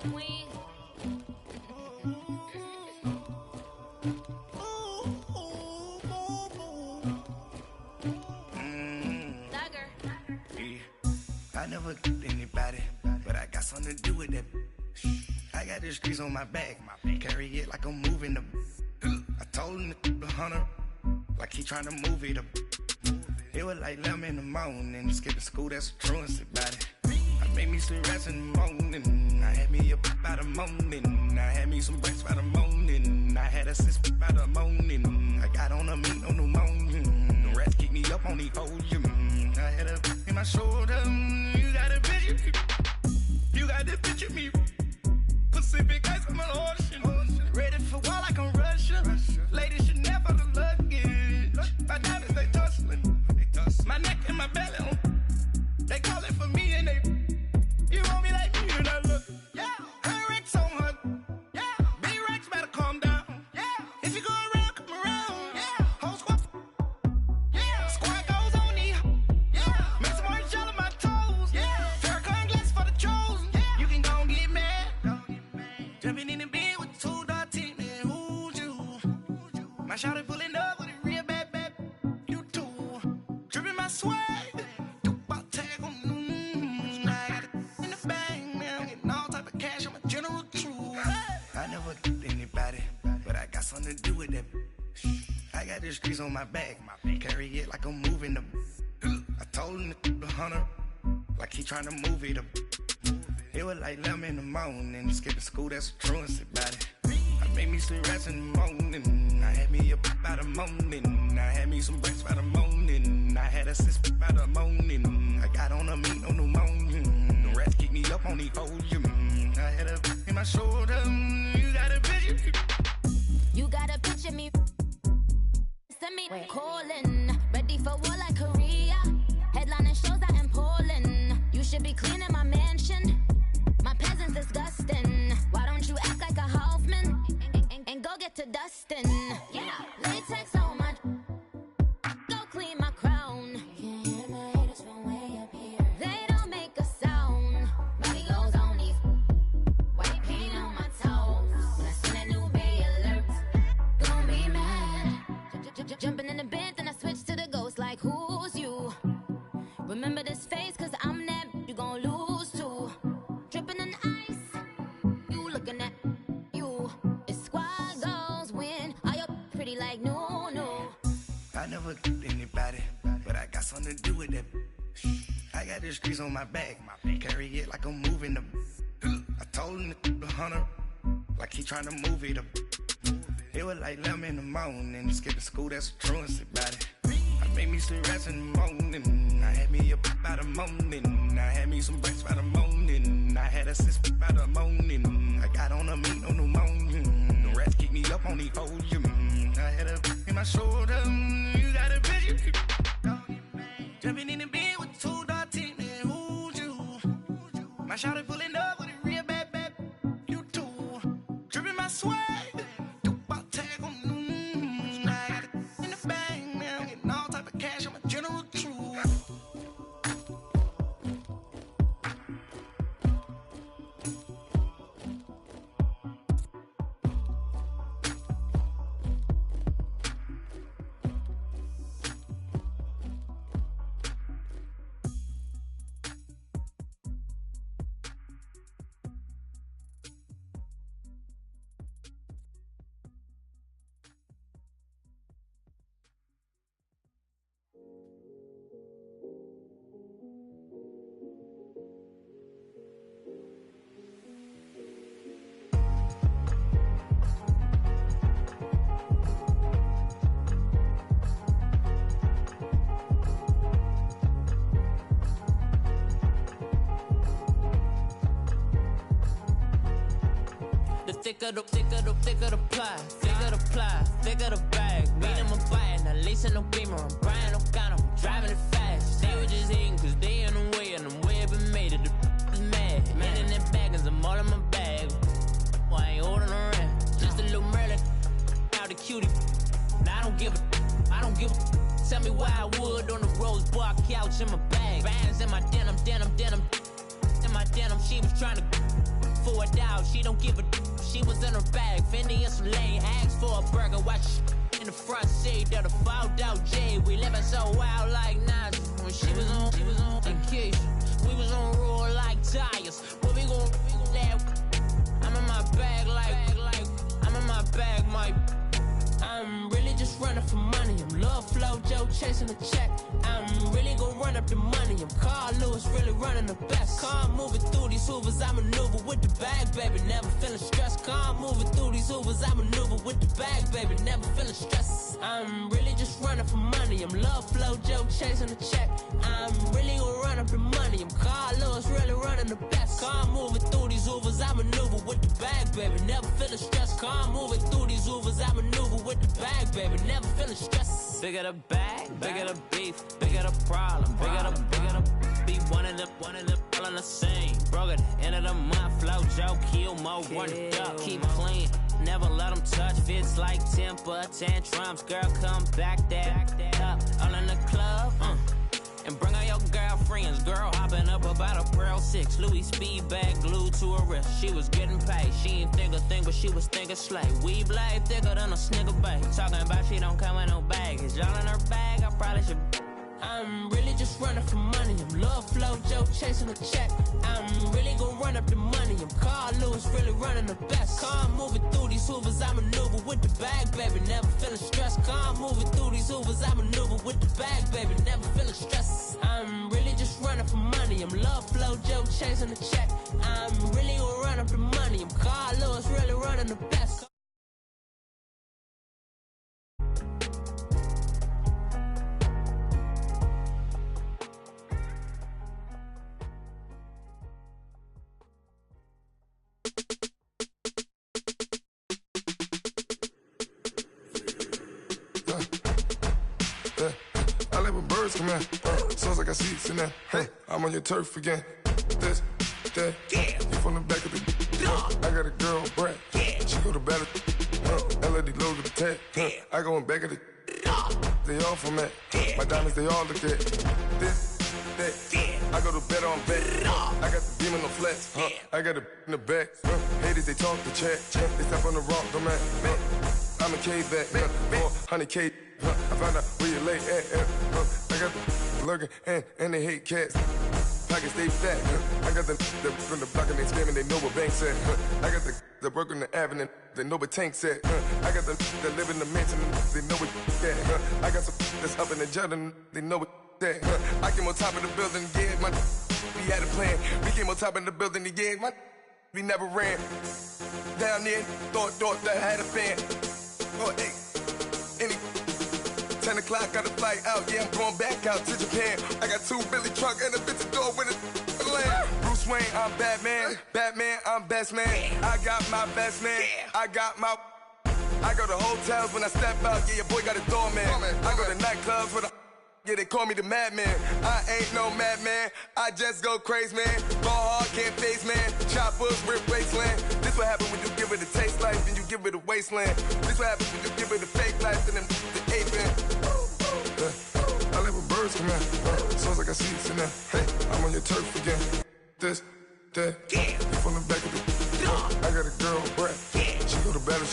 queen. I never get anybody, but I got something to do with that. I got the streets on my back, carry it like I'm moving the. I told him the hunter, like he trying to move it up. It was like 11 in the morning, skipping school, that's a truancy about it. I made me some rest in the morning, I had me up by the morning. I had me some breaks by the morning, I had a sis by the morning. I got on a meat, no pneumonia, the rats keep me up on the folium. I had a in my shoulder, you got a picture me, you got to picture me. Pacific ice on my ocean, ready for war like I'm Russia. Ladies should never the luggage, my diamonds they tussling. My neck and my belly on. They call it for me and they. You want me like me and I look. Yeah. Her Rex on her. Yeah. B-Rex better calm down. Yeah. If you go around, come around. Yeah. Whole squad. Yeah. Squad goes on me. Yeah. Make some orange gel on my toes. Yeah. Farrakhan glass for the chosen. Yeah. You can go and get mad. Jumping in the bed with 2 dark teeth. Man, who's you? My shawty pulling up with a real bad. You too. Dripping my swag. Something to do with that. I got the streets on my back, carry it like I'm moving the. I told him the hunter, like he trying to move it up. It was like 11 in the morning, skipping school, that's a truancy about it. I made me some rest in the morning, I had me up by the morning. I had me some breaks by the morning, I had a sis by the morning. I got on a meat, no pneumonia, the rats keep me up on the folium. I had a in my shoulder, you got a picture. You gotta picture me. Send me calling. Ready for war like Korea. Headlining shows out in Poland. You should be cleaning my mansion. My peasants disgusting. Why don't you act like a Hoffman and go get to dustin'? Yeah, latex on my. Go clean my crown. Can't hear my haters from way up here. They don't make a sound. Body goes on these. White paint on my toes. When I see that new bay alert. Jumping in the bed, then I switch to the ghost like who's you? Remember this face, cause I'm that you gon' lose too. Dripping in ice, you looking at you. It's squad goals win, are you pretty like no. I never get anybody, but I got something to do with that. I got the streets on my back, carry it like I'm moving the. I told him the hunter, like he trying to move it up. It was like 11 in the morning, skipping school, that's a truancy about it. I made me some rest in the morning, I had me up by the morning. I had me some breaks by the morning, I had a sis by the morning. I got on a meat, no pneumonia, the rats keep me up on the folium. I had a in my shoulder, you got a picture. Jumping in the bed with 2 dark teeth, man, who's you? My shawty pulling up with a real bad. You too. Dripping my swag. Thicker the ply, thicker the bag. Beat them a bite, now lacing no beamer. I'm Brian O'Connor, driving it fast. They were just hating cause they in the way, and the way I've been made it, the is mad. Man in them baggins, I'm all in my bag. I ain't holding around, just a little Merlin, out the cutie. Now I don't give a. Tell me why I would on the rose bar couch in my bag. Bands in my denim. In my denim, she was trying to. for a dog, she don't give a she was in her bag, Fendi and some lane, asked for a burger, watch in the front seat of the fouled out J. We living so wild like Nas. When she was on vacation, we was on roll like tires. What we gon' laugh? I'm in my bag like I'm in my bag, Mike. I'm really just running for money. I'm love flow, Joe chasing the check. I'm really gonna run up the money. I'm Carl Lewis, really running the best. Car moving through these hoovers, I maneuver with the bag, baby. Never feeling stressed. Car moving through these hoovers, I maneuver with the bag, baby. Never feeling stressed. I'm really just running for money. I'm love flow, Joe chasing the check. I'm really gonna run up the money. I'm Carl Lewis, really running the best. Car moving through these hoovers, I maneuver with the bag, baby. Never feeling stressed. Car moving through these hoovers, I maneuver with the bag, baby. Never feeling stressed. Bigger the bag, bigger the beef, bigger the problem, bigger the beef. One of them all in the same. Broke at the end of the month, flow, Joe, kill, mo, run it up, keep clean. Never let them touch, fits like temper tantrums. Girl, come back that up, all in the club, and bring all your girlfriends. Girl hopping up about a Pearl 6 Louis speed bag glued to her wrist. She was getting paid, she ain't think a thing, but she was thinking slay. We blade thicker than a snicker bag. Talking about she don't come with no baggage. All in her bag, I probably should. I'm really just running for money. I'm love flow, Joe chasing the check. I'm really gonna run up the money. I'm Carl Lewis, really running the best. Car moving through these hoovers, I maneuver with the bag, baby. Never feeling stressed. Car moving through these hoovers, I maneuver with the bag, baby. Never feeling stressed. I'm really just running for money. I'm love flow, Joe chasing the check. I'm really gonna run up the money. I'm Carl Lewis, really running the best. I live with birds come in. Sounds like I see it in there. Hey, I'm on your turf again. This, that, yeah. You from the back of the. I got a girl, Brad. Yeah. She go to battle. LED logo the tag. Yeah. I go in back of the. They all from that. Yeah. My diamonds, they all look at. This, that. Yeah. I go to bed on bed. I got the beam on the flex. I got it in the back. Haters, they talk the chat. They step on the rock, the man. I'm a K-back. 400K. I found out where you lay at. I got the lurking and they hate cats. Pockets they fat. I got the from the block and they scamming, they know what banks at. I got the work on the avenue, they know what tanks at. I got the live in the mansion, they know what that. I got some that's up in the Jordan, they know what that. I came on top of the building, yeah, my we had a plan. We came on top of the building, yeah, my we never ran. Down there, thought that I had a fan. Oh, hey, any 10 o'clock, got a flight out, yeah, I'm going back out to Japan. I got 2 Billy truck and a bitch door with a land. Bruce Wayne, I'm Batman. Batman, I'm best man. I got my best man. I got my. I go to hotels when I step out, yeah, your boy got a doorman. I go to nightclubs with a. Yeah, they call me the madman. I ain't no madman. I just go crazy, man. Ball hard, can't face, man. Choppers, rip wasteland. This what happen when you give it a taste life and you give it a wasteland. This what happen when you give it a fake life and then the aping. I live with birds come in. Sounds like I see it in there. Hey, I'm on your turf again. This, that. Yeah. You from the back of the. I got a girl, Brad. Yeah. She go to battle.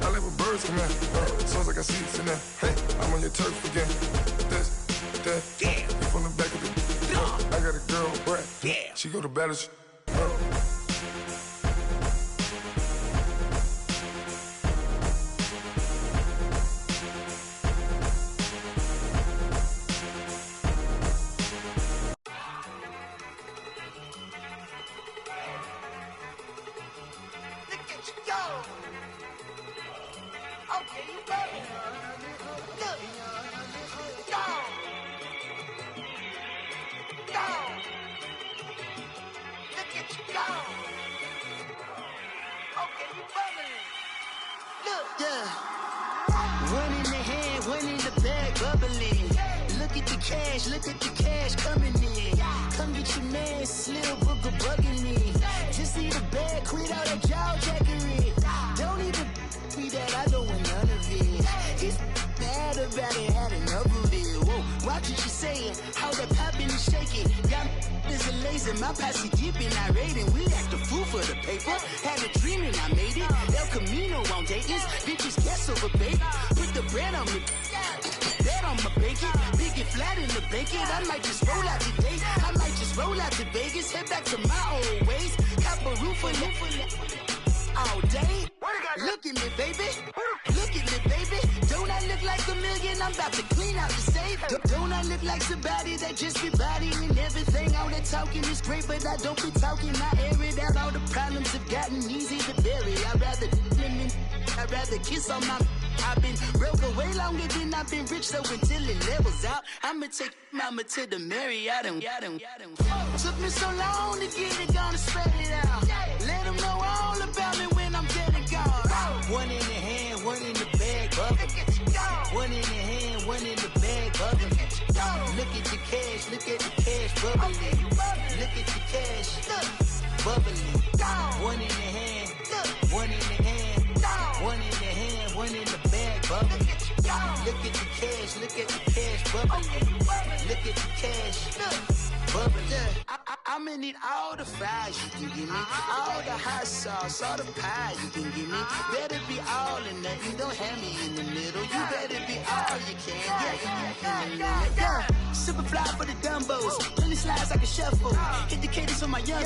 I live with birds come in. Sounds like I see it in there. Hey, I'm on your turf again. This, that. Yeah. You from the back of the. I got a girl, Brad. Yeah. She go to battle. Look at the cash coming in. Come get your man, Slim Booker bugging me. Just see the bag, quit all that jaw jackery. Don't even me that I don't want none of it. He's mad about it, had enough of it. Whoa, watch what you saying, how that poppin' and shaking. Y'all is a laser, in my posse deep and I raid and we act a fool for the paper. Had a dream and I made it. El Camino on Dayton's. Bitches guess over bait. Put the bread on me. That on my bacon. Big and flat in the bacon. I might just roll out today. I might just roll out to Vegas. Head back to my old ways. Cop a roof for all day. Look at me, baby. Look at me, baby. Don't I look like a million? I'm about to clean out the safe. Don't I look like somebody that just be bodying everything? All that talking is great, but I don't be talking. I air it out. All the problems have gotten easy to bury. I'd rather kiss on my. I've been broke away longer than I've been rich, so until it levels out, I'ma take mama to the Marriott and took me so long to get it, gonna spread it out. Let them know all about me when I'm dead and gone. One in the hand, one in the bag, bubble. One in the hand, one in the bag, bubble. Look at the cash, look at the cash, bubbling. Look at the cash, bubbling. One in the hand, one in the hand, one in the hand, one in the bag, bubbling. Look at the cash, look at the cash, bubbling. Look at the cash, bubbling. I'ma need all the fries you can give me, all the hot sauce, all the pie you can give me. Better be all or nothing, don't have me in the middle. You better be all you can. Yeah. Super fly for the dumbos, plenty slides like a shuffle. Hit the cadence on my young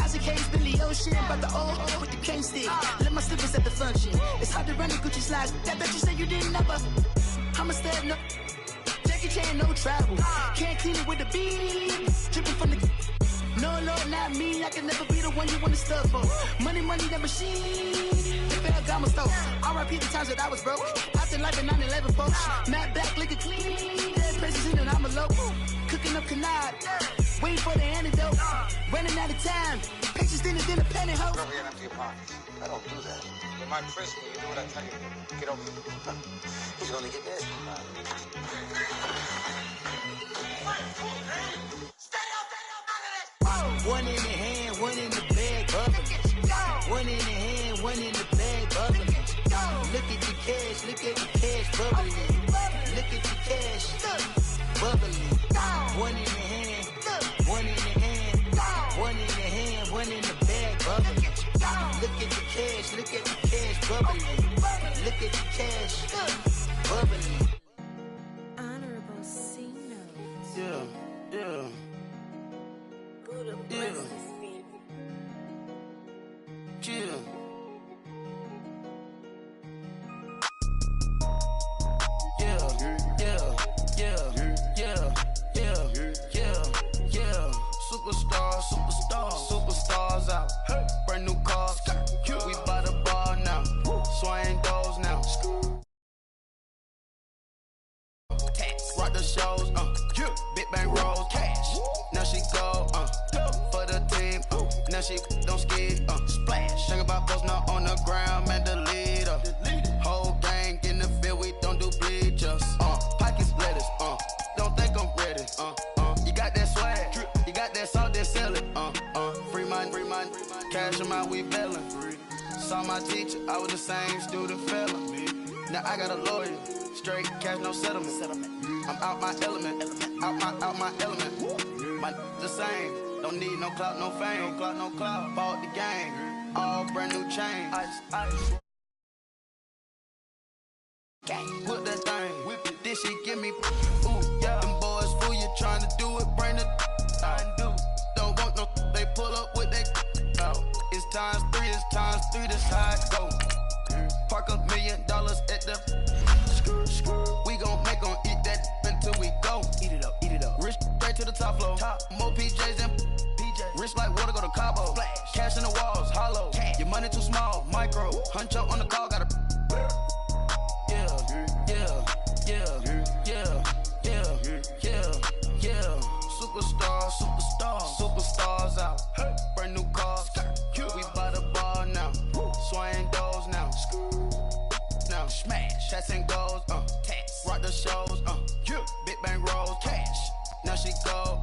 Isaac Hayes, Billy Ocean, but the old with the cane stick. Let my slippers at the function. It's hard to run the Gucci slides. That bet you say you didn't never. I'ma step no. Jackie Chan, no travel. Can't clean it with the beat. Dripping from the. No, Lord, not me. I can never be the one you want to stuff for. Money, that machine. Ferragamo stove. R.I.P. the times that I was broke. After life in 9/11, folks. Matte black, liquor clean. Dead places in and I'm a local. Cooking up canard. Waiting for the antidote. Running out of time. Pictures thinner than a pantyhose. Never get empty your pockets. I don't do that. In my prison, you do what I tell you. Get over here. He's gonna get this. One in the hand, one in the bag, bubbling. One in the hand, one in the bag, bubbling. Look at the cash, look at the cash, bubbling. Look at the cash, bubbling. One in the hand, one in the hand, one in the hand, one in the bag, bubbling. Look at the cash, look at the cash, bubbling. Look at the cash, bubbling. Honorable C notes. Yeah. Superstars out. Brand new cars. We by the bar now. Swaying doors now. Rock the shows, big bang rolls, cash. Now she go, for the team, now she don't skid, splash. Think about post now on the ground, man, the leader. Whole gang in the field, we don't do bleachers. Pockets lettuce, don't think I'm ready, you got that swag, you got that salt, then sell it, free mind, cash them out, we bailing. Saw my teacher, I was the same student fella. Now I got a lawyer, straight cash, no settlement. I'm out my element, out my element. My the same, don't need no clout, no fame. No clout, bought the game, all brand new chain. Ice. Whip that thing, whip it, this shit give me. Ooh, yeah, them boys fool you trying to do it, bring it. I do. Don't want no, they pull up with that. It's times three, this how it go. Park $1 million at the. We gon' make 'em eat that until we go. Eat it up. Rich straight to the top floor. More PJs than PJs. Rich like water, go to Cabo. Splash. Cash in the walls, hollow. Cash. Your money too small, micro. Huncho on the call, gotta. Yeah. Superstars out. Brand new cars. We by the bar now. Swaying doors now. Smash. Shots and goals, rock the shows, big bang rolls, cash. Now she go,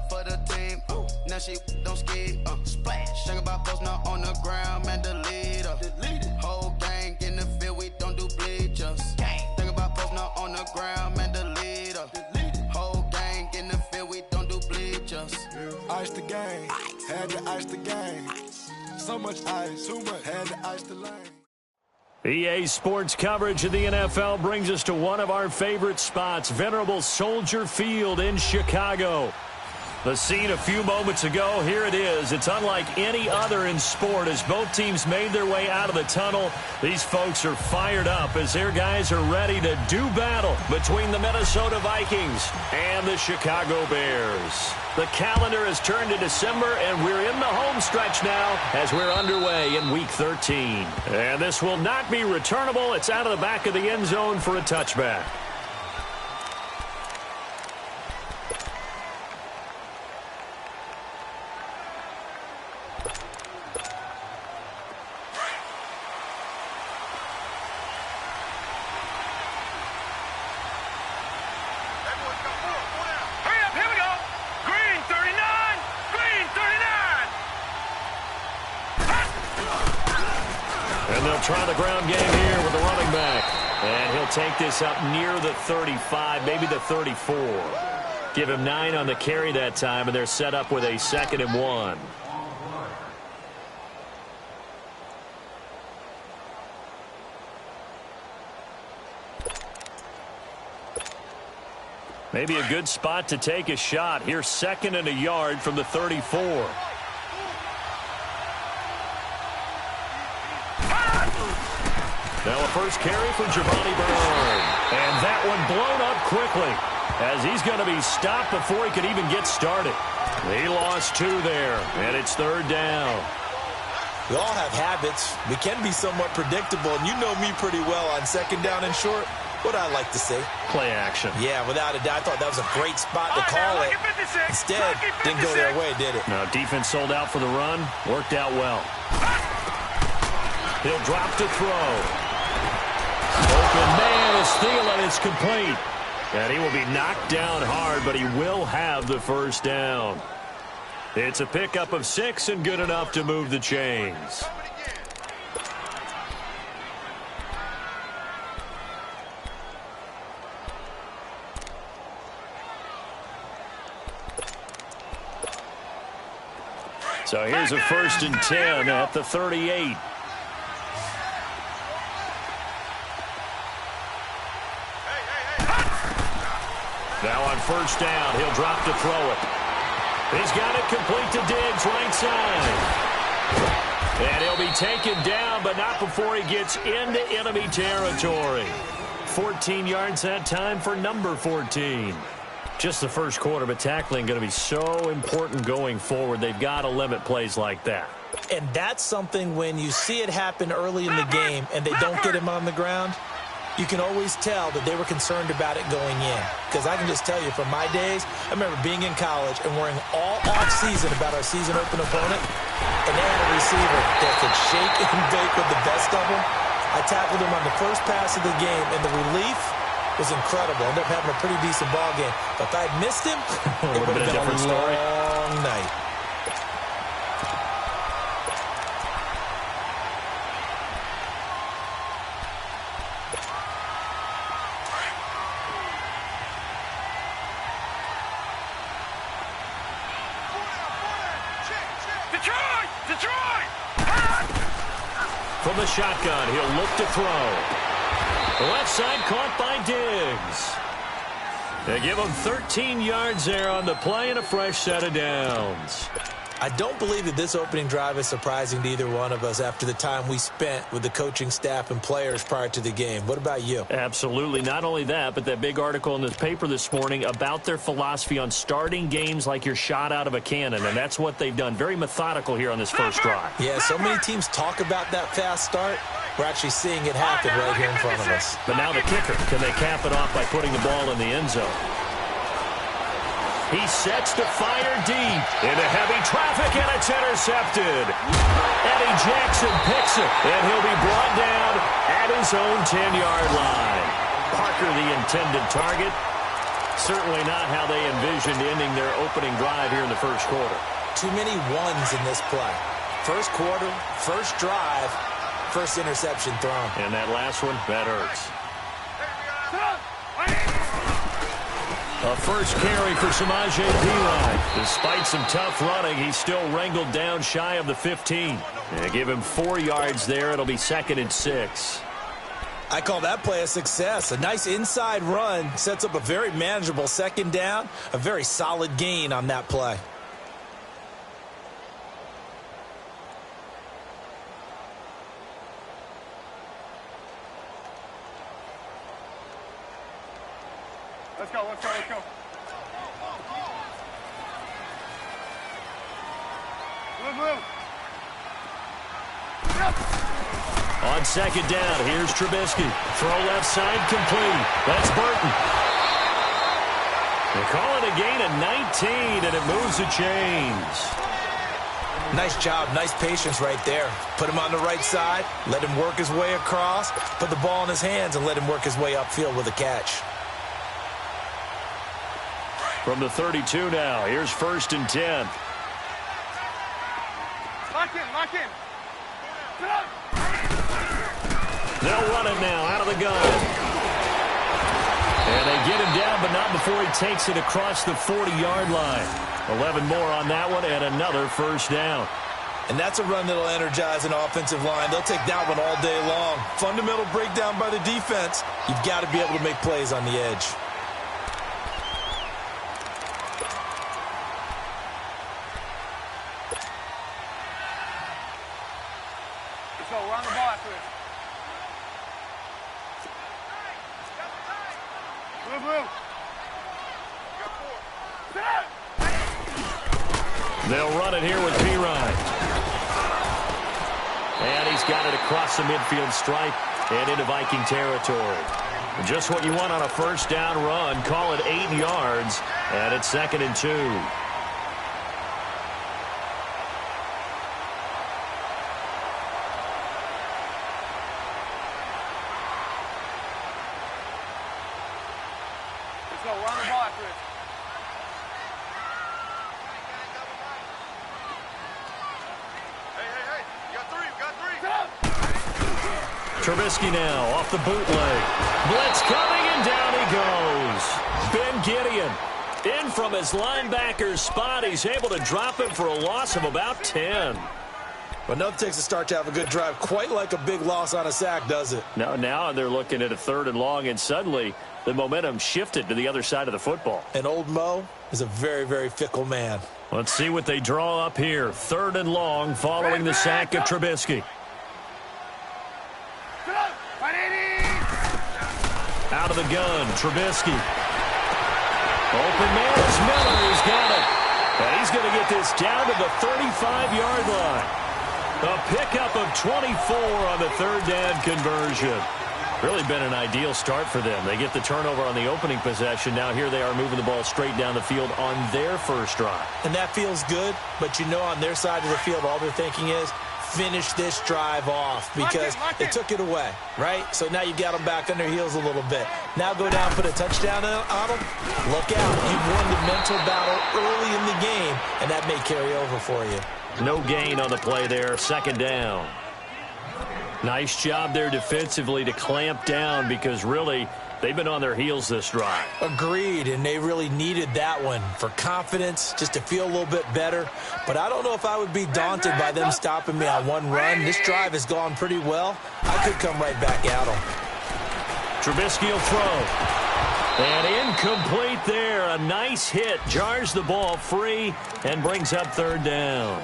for the team, now she don't skid, splash. Think about post now on the ground, man, the leader. Whole gang in the field, we don't do bleachers. Think about post now on the ground, man, the leader. Whole gang in the field, we don't do bleachers. I ice the game. Had to ice the game. So much ice, too much. Had to ice the lane. EA Sports coverage of the NFL brings us to one of our favorite spots, venerable Soldier Field in Chicago. The scene a few moments ago, here it is. It's unlike any other in sport as both teams made their way out of the tunnel. These folks are fired up as their guys are ready to do battle between the Minnesota Vikings and the Chicago Bears. The calendar has turned to December, and we're in the home stretch now as we're underway in Week 13. And this will not be returnable. It's out of the back of the end zone for a touchback. Try the ground game here with the running back. And he'll take this up near the 35, maybe the 34. Give him 9 on the carry that time, and they're set up with a 2nd and 1. Maybe a good spot to take a shot. Here's 2nd and a yard from the 34. Now a first carry for Giovanni Bernard. And that one blown up quickly as he's going to be stopped before he could even get started. He lost 2 there, and it's 3rd down. We all have habits. We can be somewhat predictable, and you know me pretty well on 2nd down and short. What I like to say? Play action. Yeah, without a doubt. I thought that was a great spot to call it. Instead, didn't go their way, did it? No, defense sold out for the run. Worked out well. He'll drop to throw. Open man is Thielen. It's complete. And he will be knocked down hard, but he will have the first down. It's a pickup of 6 and good enough to move the chains. So here's a 1st and 10 at the 38. Now on 1st down, he'll drop to throw it. He's got it complete to Diggs, right side. And he'll be taken down, but not before he gets into enemy territory. 14 yards that time for number 14. Just the first quarter, but tackling going to be so important going forward. They've got to limit plays like that. And that's something when you see it happen early in the game and they don't get him on the ground, you can always tell that they were concerned about it going in. Because I can just tell you from my days, I remember being in college and worrying all off-season about our season-open opponent, and they had a receiver that could shake and bake with the best of them. I tackled him on the first pass of the game, and the relief was incredible. Ended up having a pretty decent ball game. But if I had missed him, it would have been a different story. Long night. From the shotgun, he'll look to throw. The left side caught by Diggs. They give him 13 yards there on the play and a fresh set of downs. I don't believe that this opening drive is surprising to either one of us after the time we spent with the coaching staff and players prior to the game. What about you? Absolutely. Not only that, but that big article in the paper this morning about their philosophy on starting games like you're shot out of a cannon, and that's what they've done. Very methodical here on this first drive. Yeah, so many teams talk about that fast start. We're actually seeing it happen right here in front of us. But now the kicker. Can they cap it off by putting the ball in the end zone? He sets to fire deep into heavy traffic, and it's intercepted. Eddie Jackson picks it, and he'll be brought down at his own 10-yard line. Parker, the intended target. Certainly not how they envisioned ending their opening drive here in the first quarter. Too many ones in this play. First quarter, first drive, first interception thrown. And that last one, that hurts. A first carry for Samaje Perine. Despite some tough running, he's still wrangled down shy of the 15. And give him 4 yards there. It'll be 2nd and 6. I call that play a success. A nice inside run sets up a very manageable 2nd down. A very solid gain on that play. Let's go, let's go, let's go. Blue. Yep. On 2nd down, here's Trubisky. Throw left side, complete. That's Burton. They call it a gain of 19, and it moves the chains. Nice job, nice patience right there. Put him on the right side, let him work his way across, put the ball in his hands, and let him work his way upfield with a catch. From the 32 now, here's 1st and 10. Lock in. They'll run it now out of the gun. And they get him down, but not before he takes it across the 40-yard line. 11 more on that one, and another first down. And that's a run that'll energize an offensive line. They'll take that one all day long. Fundamental breakdown by the defense. You've got to be able to make plays on the edge. So we're on the ball after this. Blue. They'll run it here with Perine. And he's got it across the midfield stripe and into Viking territory. Just what you want on a first down run. Call it 8 yards, and it's 2nd and 2. Let's go, we're on the ball after this. Hey, you got three. Trubisky now off the bootleg. Blitz coming, and down he goes. Ben Gideon in from his linebacker's spot. He's able to drop him for a loss of about 10. But nothing takes a start to have a good drive quite like a big loss on a sack, does it? Now they're looking at a 3rd and long, and suddenly the momentum shifted to the other side of the football. And old Mo is a very, very fickle man. Let's see what they draw up here. 3rd and long following the sack of Trubisky. Out of the gun, Trubisky. Open man is Miller. He's got it. And he's going to get this down to the 35-yard line. A pickup of 24 on the 3rd down conversion. Really been an ideal start for them. They get the turnover on the opening possession. Now here they are moving the ball straight down the field on their first drive. And that feels good, but you know on their side of the field all they're thinking is finish this drive off because they took it away, right? So now you got them back on their heels a little bit. Now go down, put a touchdown on them. Look out. You've won the mental battle early in the game, and that may carry over for you. No gain on the play there. 2nd down. Nice job there defensively to clamp down because really they've been on their heels this drive. Agreed, and they really needed that one for confidence, just to feel a little bit better. But I don't know if I would be daunted by them stopping me on one run. This drive has gone pretty well. I could come right back at them. Trubisky will throw. And incomplete there. A nice hit. Jars the ball free and brings up 3rd down.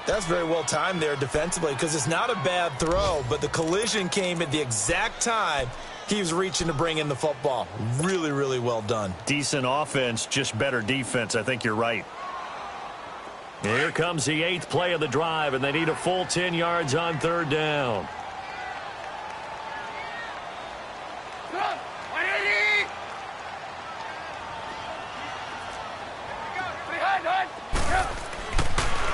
That's very well timed there defensively because it's not a bad throw, but the collision came at the exact time he was reaching to bring in the football. Really, really well done. Decent offense, just better defense. I think you're right. Here comes the 8th play of the drive, and they need a full 10 yards on 3rd down.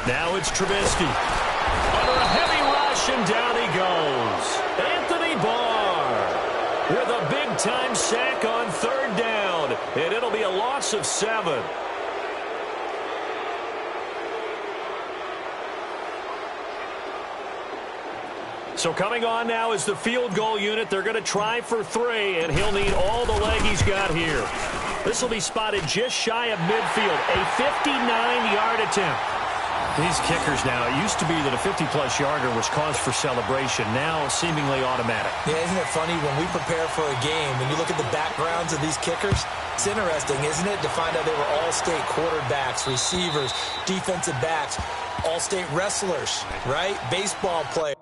Now it's Trubisky. Under a heavy rush, and down he goes. Anthony Barr with a big-time sack on 3rd down, and it'll be a loss of 7. So coming on now is the field goal unit. They're going to try for 3, and he'll need all the leg he's got here. This will be spotted just shy of midfield, a 59-yard attempt. These kickers now, it used to be that a 50-plus yarder was cause for celebration, now seemingly automatic. Yeah, isn't it funny when we prepare for a game, when you look at the backgrounds of these kickers, it's interesting, isn't it, to find out they were all-state quarterbacks, receivers, defensive backs, all-state wrestlers, right? Baseball players.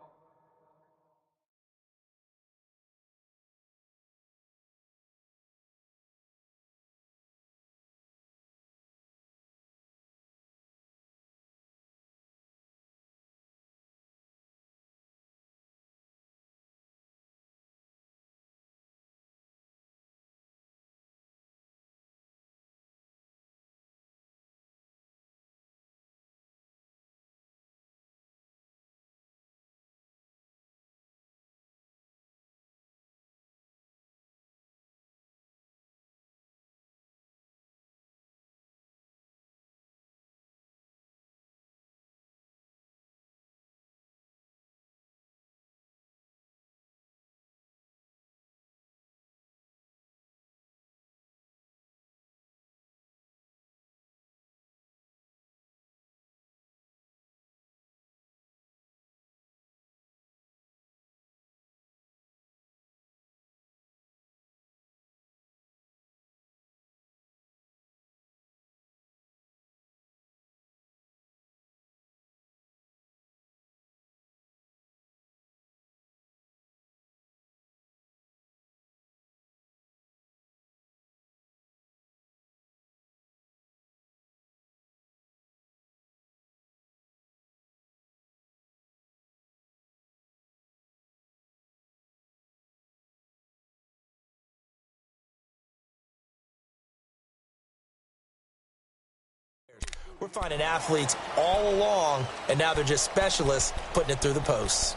We're finding athletes all along, and now they're just specialists putting it through the posts.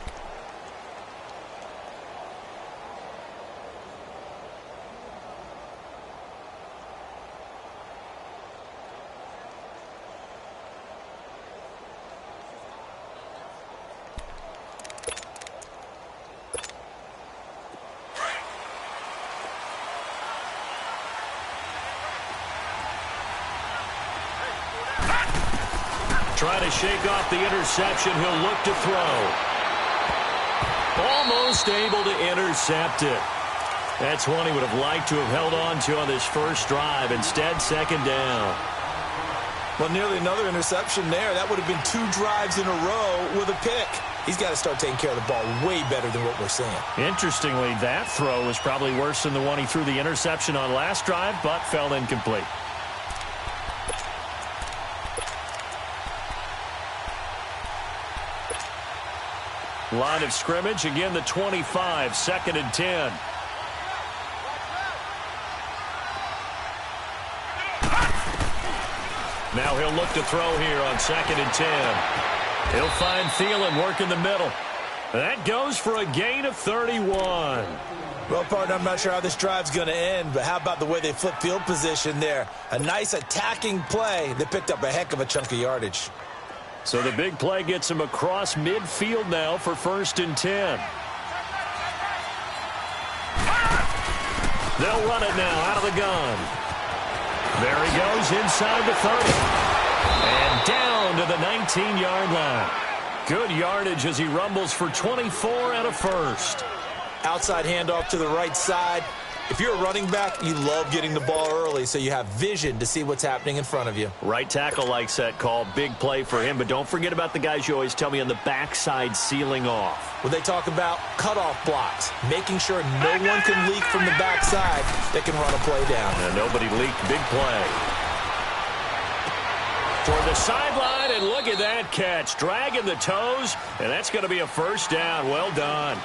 Try to shake off the interception. He'll look to throw. Almost able to intercept it. That's one he would have liked to have held on to on this first drive. Instead, second down. Well, nearly another interception there. That would have been 2 drives in a row with a pick. He's got to start taking care of the ball way better than what we're seeing. Interestingly, that throw was probably worse than the one he threw the interception on last drive, but fell incomplete. Line of scrimmage, again the 25, second and 10. Now he'll look to throw here on second and 10. He'll find Thielen working the middle. That goes for a gain of 31. Well, partner, I'm not sure how this drive's going to end, but how about the way they flip field position there? A nice attacking play. They picked up a heck of a chunk of yardage. So the big play gets him across midfield now for first and 10. They'll run it now out of the gun. There he goes inside the 30. And down to the 19-yard line. Good yardage as he rumbles for 24 and a first. Outside handoff to the right side. If you're a running back, you love getting the ball early so you have vision to see what's happening in front of you. Right tackle likes that call. Big play for him. But don't forget about the guys you always tell me on the backside sealing off. When they talk about cutoff blocks, making sure no one can leak from the backside, they can run a play down. And nobody leaked. Big play. For the sideline, and look at that catch. Dragging the toes, and that's going to be a first down. Well done.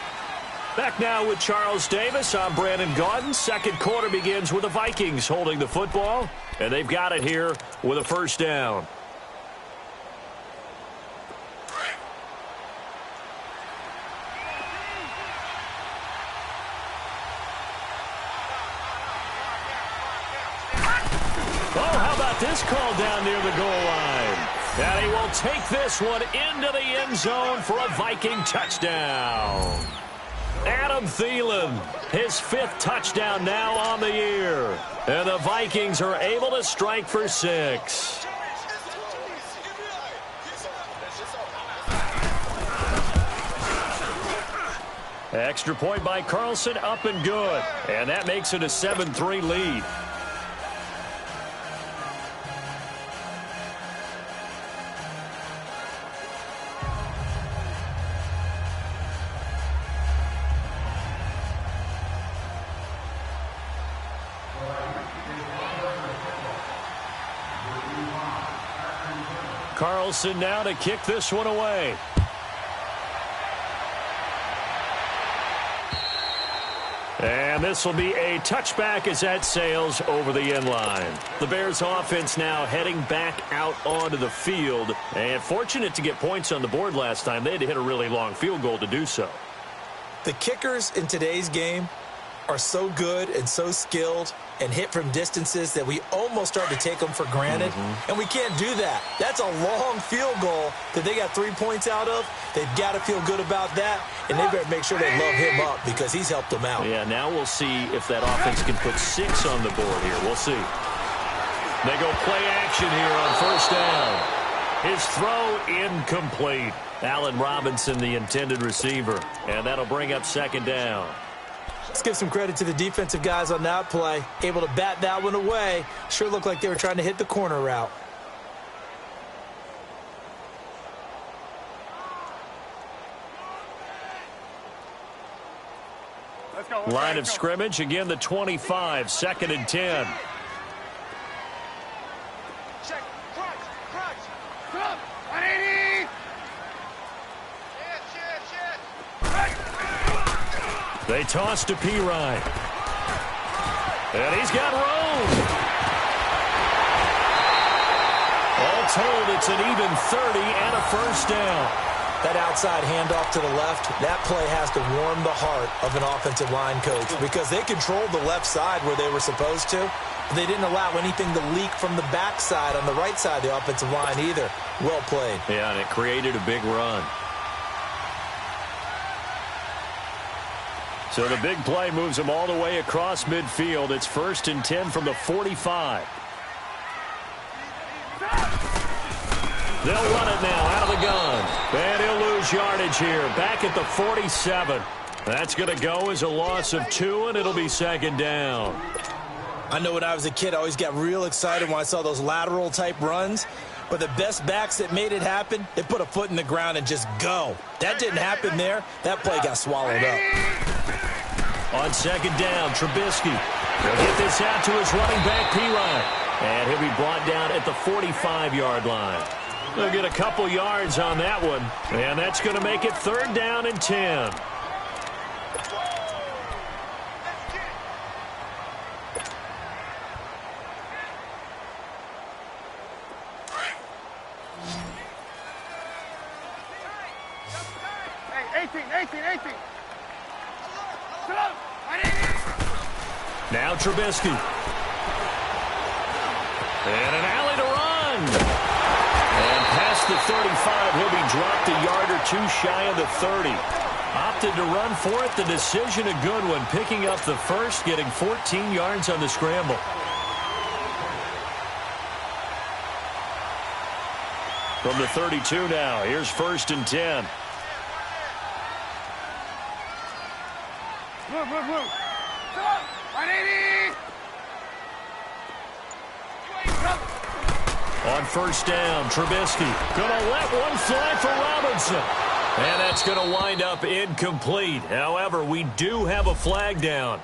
Back now with Charles Davis. I'm Brandon Gaudin. Second quarter begins with the Vikings holding the football, and they've got it here with a first down. Oh, how about this call down near the goal line? And he will take this one into the end zone for a Viking touchdown. Adam Thielen, his 5th touchdown now on the year. And the Vikings are able to strike for 6. Extra point by Carlson, up and good. And that makes it a 7-3 lead. Carlson now to kick this one away. And this will be a touchback as that sails over the end line. The Bears offense now heading back out onto the field. And fortunate to get points on the board last time. They had to hit a really long field goal to do so. The kickers in today's game are so good and so skilled and hit from distances that we almost start to take them for granted. And we can't do that. That's a long field goal that they got 3 points out of. They've got to feel good about that, and they better make sure they love him up because he's helped them out. Yeah, now we'll see if that offense can put 6 on the board here. We'll see. They go play action here on first down. His throw incomplete. Allen Robinson, the intended receiver, and that'll bring up second down. Let's give some credit to the defensive guys on that play. Able to bat that one away. Sure looked like they were trying to hit the corner route. Line of scrimmage, again the 25, 2nd and 10. Check, crunch, come, 180. They toss to Pirine. And he's got room. All told, it's an even 30 and a first down. That outside handoff to the left, that play has to warm the heart of an offensive line coach because they controlled the left side where they were supposed to. But they didn't allow anything to leak from the backside on the right side of the offensive line either. Well played. Yeah, and it created a big run. So the big play moves them all the way across midfield. It's 1st and 10 from the 45. They'll run it now out of the gun. And he'll lose yardage here. Back at the 47. That's going to go as a loss of 2, and it'll be second down. I know when I was a kid, I always got real excited when I saw those lateral-type runs. But the best backs that made it happen, they put a foot in the ground and just go. That didn't happen there. That play got swallowed up. On second down, Trubisky. He'll get this out to his running back, Pirine. And he'll be brought down at the 45-yard line. They'll get a couple yards on that one. And that's going to make it 3rd down and 10. Hey, 18. Now Trubisky. And an alley to run. And past the 35, he'll be dropped a yard or 2 shy of the 30. Opted to run for it. The decision a good one. Picking up the first, getting 14 yards on the scramble. From the 32 now, here's 1st and 10. Move. 180. On first down, Trubisky gonna let one fly for Robinson. And that's gonna wind up incomplete. However, we do have a flag down.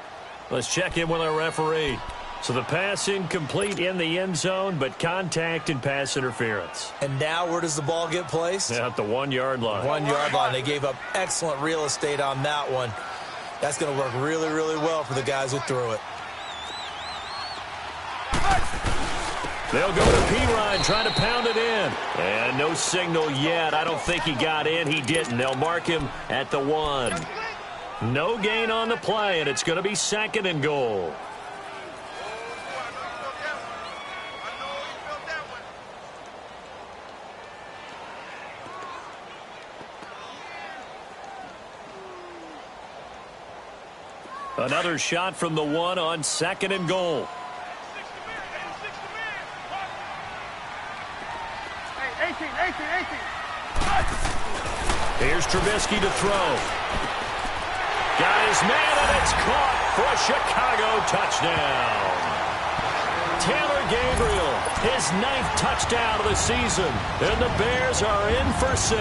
Let's check in with our referee. So the pass incomplete in the end zone, but contact and pass interference. And now where does the ball get placed? At the 1-yard line. 1-yard line. They gave up excellent real estate on that one. That's going to work really, really well for the guys who threw it. They'll go to Pirine, trying to pound it in. And no signal yet. I don't think he got in. He didn't. They'll mark him at the 1. No gain on the play, and it's going to be 2nd and goal. Another shot from the one on 2nd and goal. Hey, 18. Here's Trubisky to throw. Got his man, and it's caught for a Chicago touchdown. Taylor Gabriel, his 9th touchdown of the season, and the Bears are in for 6.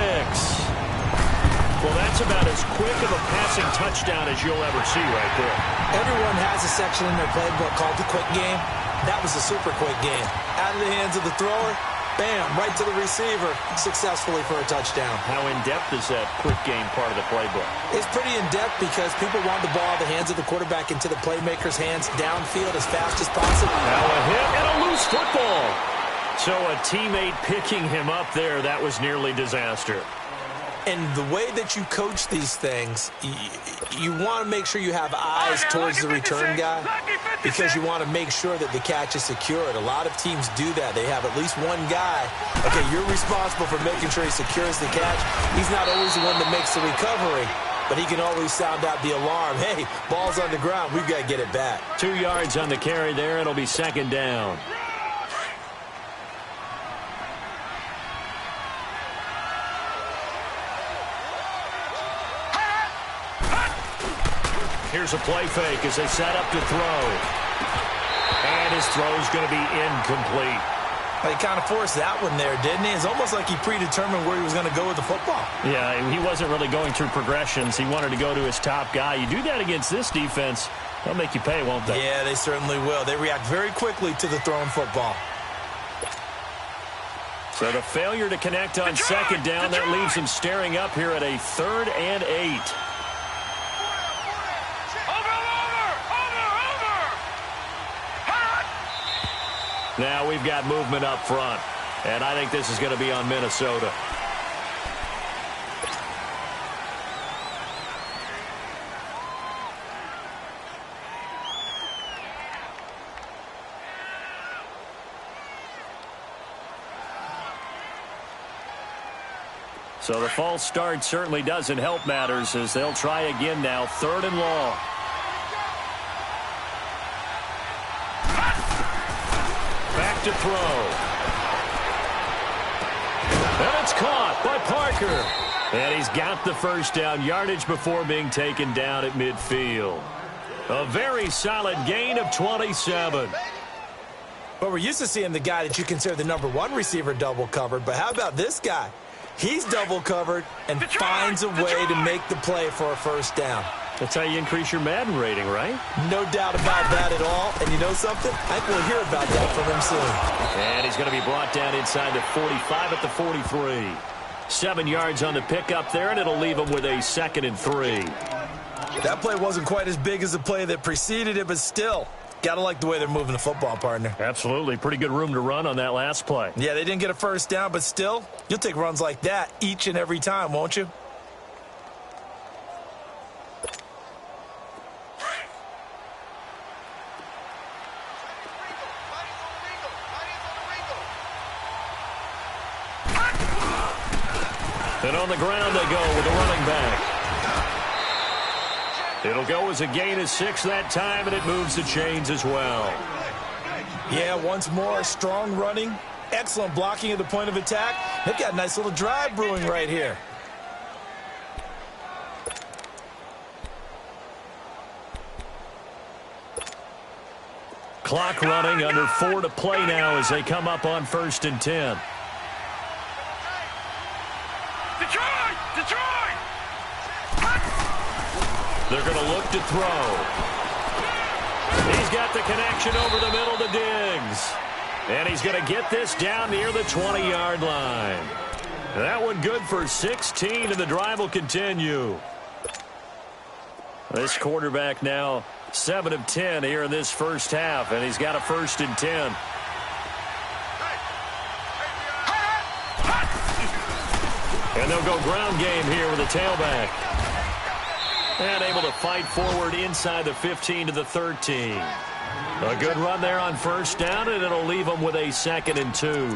Well, that's about as quick of a passing touchdown as you'll ever see right there. Everyone has a section in their playbook called the quick game. That was a super quick game. Out of the hands of the thrower, bam, right to the receiver, successfully for a touchdown. How in-depth is that quick game part of the playbook? It's pretty in-depth because people want the ball out of the hands of the quarterback into the playmaker's hands downfield as fast as possible. Now a hit and a loose football. So a teammate picking him up there, that was nearly disaster. And the way that you coach these things, you want to make sure you have eyes towards the return guy because you want to make sure that the catch is secured. A lot of teams do that. They have at least one guy. Okay, you're responsible for making sure he secures the catch. He's not always the one that makes the recovery, but he can always sound out the alarm. Hey, ball's on the ground. We've got to get it back. 2 yards on the carry there. It'll be 2nd down. Here's a play fake as they set up to throw. And his throw's going to be incomplete. He kind of forced that one there, didn't he? It's almost like he predetermined where he was going to go with the football. Yeah, he wasn't really going through progressions. He wanted to go to his top guy. You do that against this defense, they'll make you pay, won't they? Yeah, they certainly will. They react very quickly to the thrown football. So the failure to connect on 2nd down, that leaves him staring up here at a 3rd and 8. Now we've got movement up front, and I think this is going to be on Minnesota. So the false start certainly doesn't help matters as they'll try again now, 3rd and long. To throw. And it's caught by Parker. And he's got the first down, yardage before being taken down at midfield. A very solid gain of 27. But we're used to seeing the guy that you consider the #1 receiver double covered. But how about this guy? He's double covered and finds a way to make the play for a first down. That's how you increase your Madden rating, right? No doubt about that at all. And you know something? I think we'll hear about that from him soon. And he's going to be brought down inside the 45 at the 43. 7 yards on the pickup there, and it'll leave him with a 2nd and 3. That play wasn't quite as big as the play that preceded it, but still, got to like the way they're moving the football, partner. Absolutely. Pretty good room to run on that last play. Yeah, they didn't get a first down, but still, you'll take runs like that each and every time, won't you? And on the ground they go with the running back. It'll go as a gain of 6 that time, and it moves the chains as well. Yeah, once more, strong running, excellent blocking at the point of attack. They've got a nice little drive brewing right here. Clock running, under 4 to play now as they come up on 1st and 10. Detroit! They're going to look to throw. He's got the connection over the middle to Diggs. And he's going to get this down near the 20-yard line. That one good for 16, and the drive will continue. This quarterback now 7 of 10 here in this first half, and he's got a 1st and 10. And they'll go ground game here with a tailback. And able to fight forward inside the 15 to the 13. A good run there on 1st down, and it'll leave them with a 2nd and 2.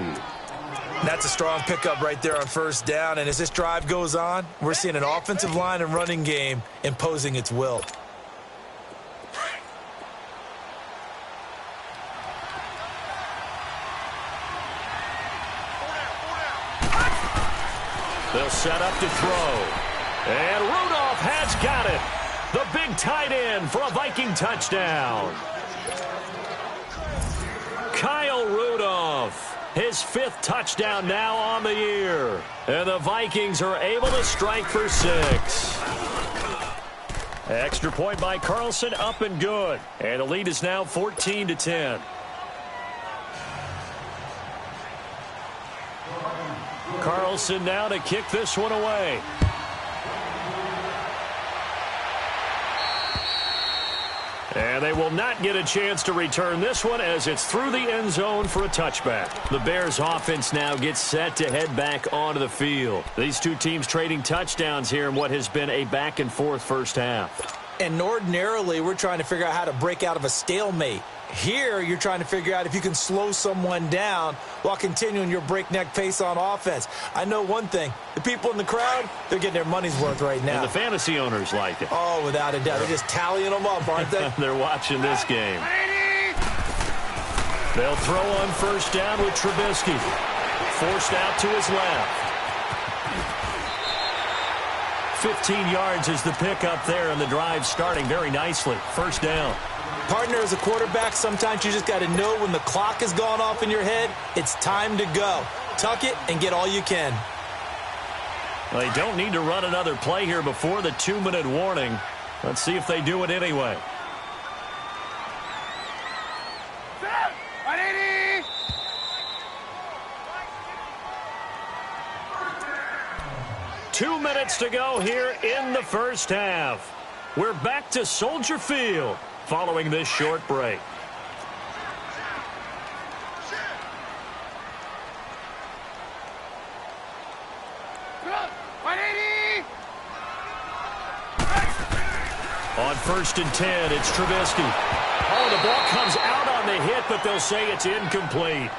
That's a strong pickup right there on 1st down. And as this drive goes on, we're seeing an offensive line and running game imposing its will. They'll set up to throw. And Rudolph has got it. The big tight end for a Viking touchdown. Kyle Rudolph, his 5th touchdown now on the year. And the Vikings are able to strike for 6. Extra point by Carlson, up and good. And the lead is now 14-10. Carlson now to kick this one away. And they will not get a chance to return this one as it's through the end zone for a touchback. The Bears offense now gets set to head back onto the field. These two teams trading touchdowns here in what has been a back-and-forth first half. And ordinarily, we're trying to figure out how to break out of a stalemate. Here, you're trying to figure out if you can slow someone down while continuing your breakneck pace on offense. I know one thing. The people in the crowd, they're getting their money's worth right now. And the fantasy owners like it. Oh, without a doubt. They're just tallying them up, aren't they? They're watching this game. They'll throw on first down with Trubisky. Forced out to his left. 15 yards is the pickup there, and the drive starting very nicely. First down. Partner, as a quarterback, sometimes you just got to know when the clock has gone off in your head, it's time to go. Tuck it and get all you can. Well, they don't need to run another play here before the 2-minute warning. Let's see if they do it anyway. 2 minutes to go here in the first half. We're back to Soldier Field following this short break. On 1st and 10, it's Trubisky. Oh, the ball comes out on the hit, but they'll say it's incomplete.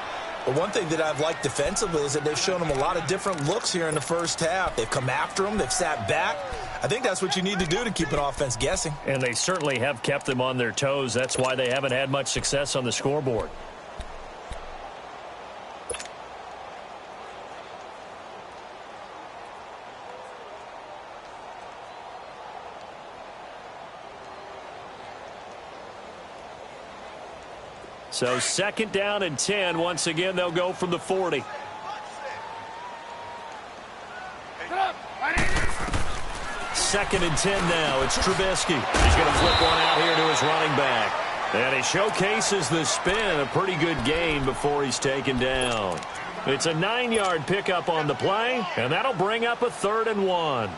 Well, one thing that I've liked defensively is that they've shown them a lot of different looks here in the first half. They've come after them. They've sat back. I think that's what you need to do to keep an offense guessing. And they certainly have kept them on their toes. That's why they haven't had much success on the scoreboard. So 2nd down and 10. Once again, they'll go from the 40. Second and 10 now. It's Trubisky. He's going to flip one out here to his running back. And he showcases the spin. A pretty good gain before he's taken down. It's a 9-yard pickup on the play, and that'll bring up a 3rd and 1.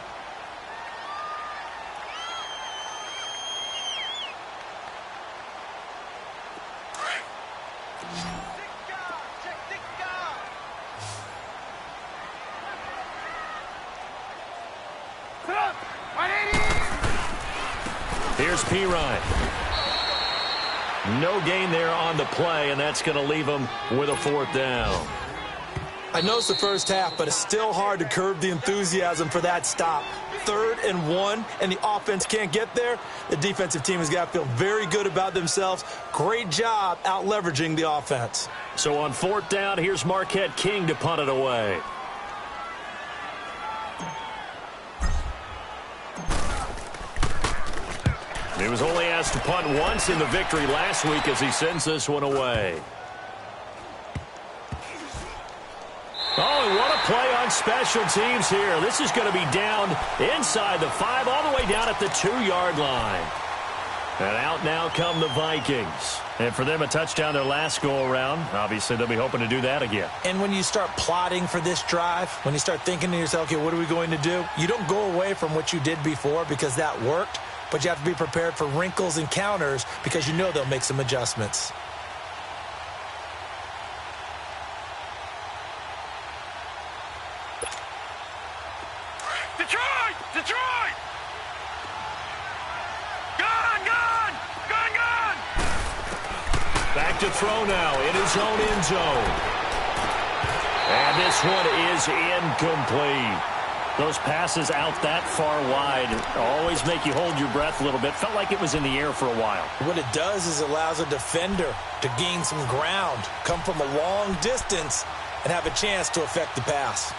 Here's Pirine. No gain there on the play, and that's going to leave him with a 4th down. I know it's the first half, but it's still hard to curb the enthusiasm for that stop. 3rd and 1, and the offense can't get there. The defensive team has got to feel very good about themselves. Great job out-leveraging the offense. So on 4th down, here's Marquette King to punt it away. He was only asked to punt once in the victory last week as he sends this one away. Oh, and what a play on special teams here. This is going to be down inside the 5, all the way down at the 2-yard line. And out now come the Vikings. And for them, a touchdown their last go-around. Obviously, they'll be hoping to do that again. And when you start plotting for this drive, when you start thinking to yourself, okay, what are we going to do? You don't go away from what you did before because that worked. But you have to be prepared for wrinkles and counters because you know they'll make some adjustments. Detroit! Detroit! Gone! Gone! Gone! Gone! Back to throw now in his own end zone. And this one is incomplete. Those passes out that far wide always make you hold your breath a little bit. Felt like it was in the air for a while. What it does is allows a defender to gain some ground, come from a long distance, and have a chance to affect the pass.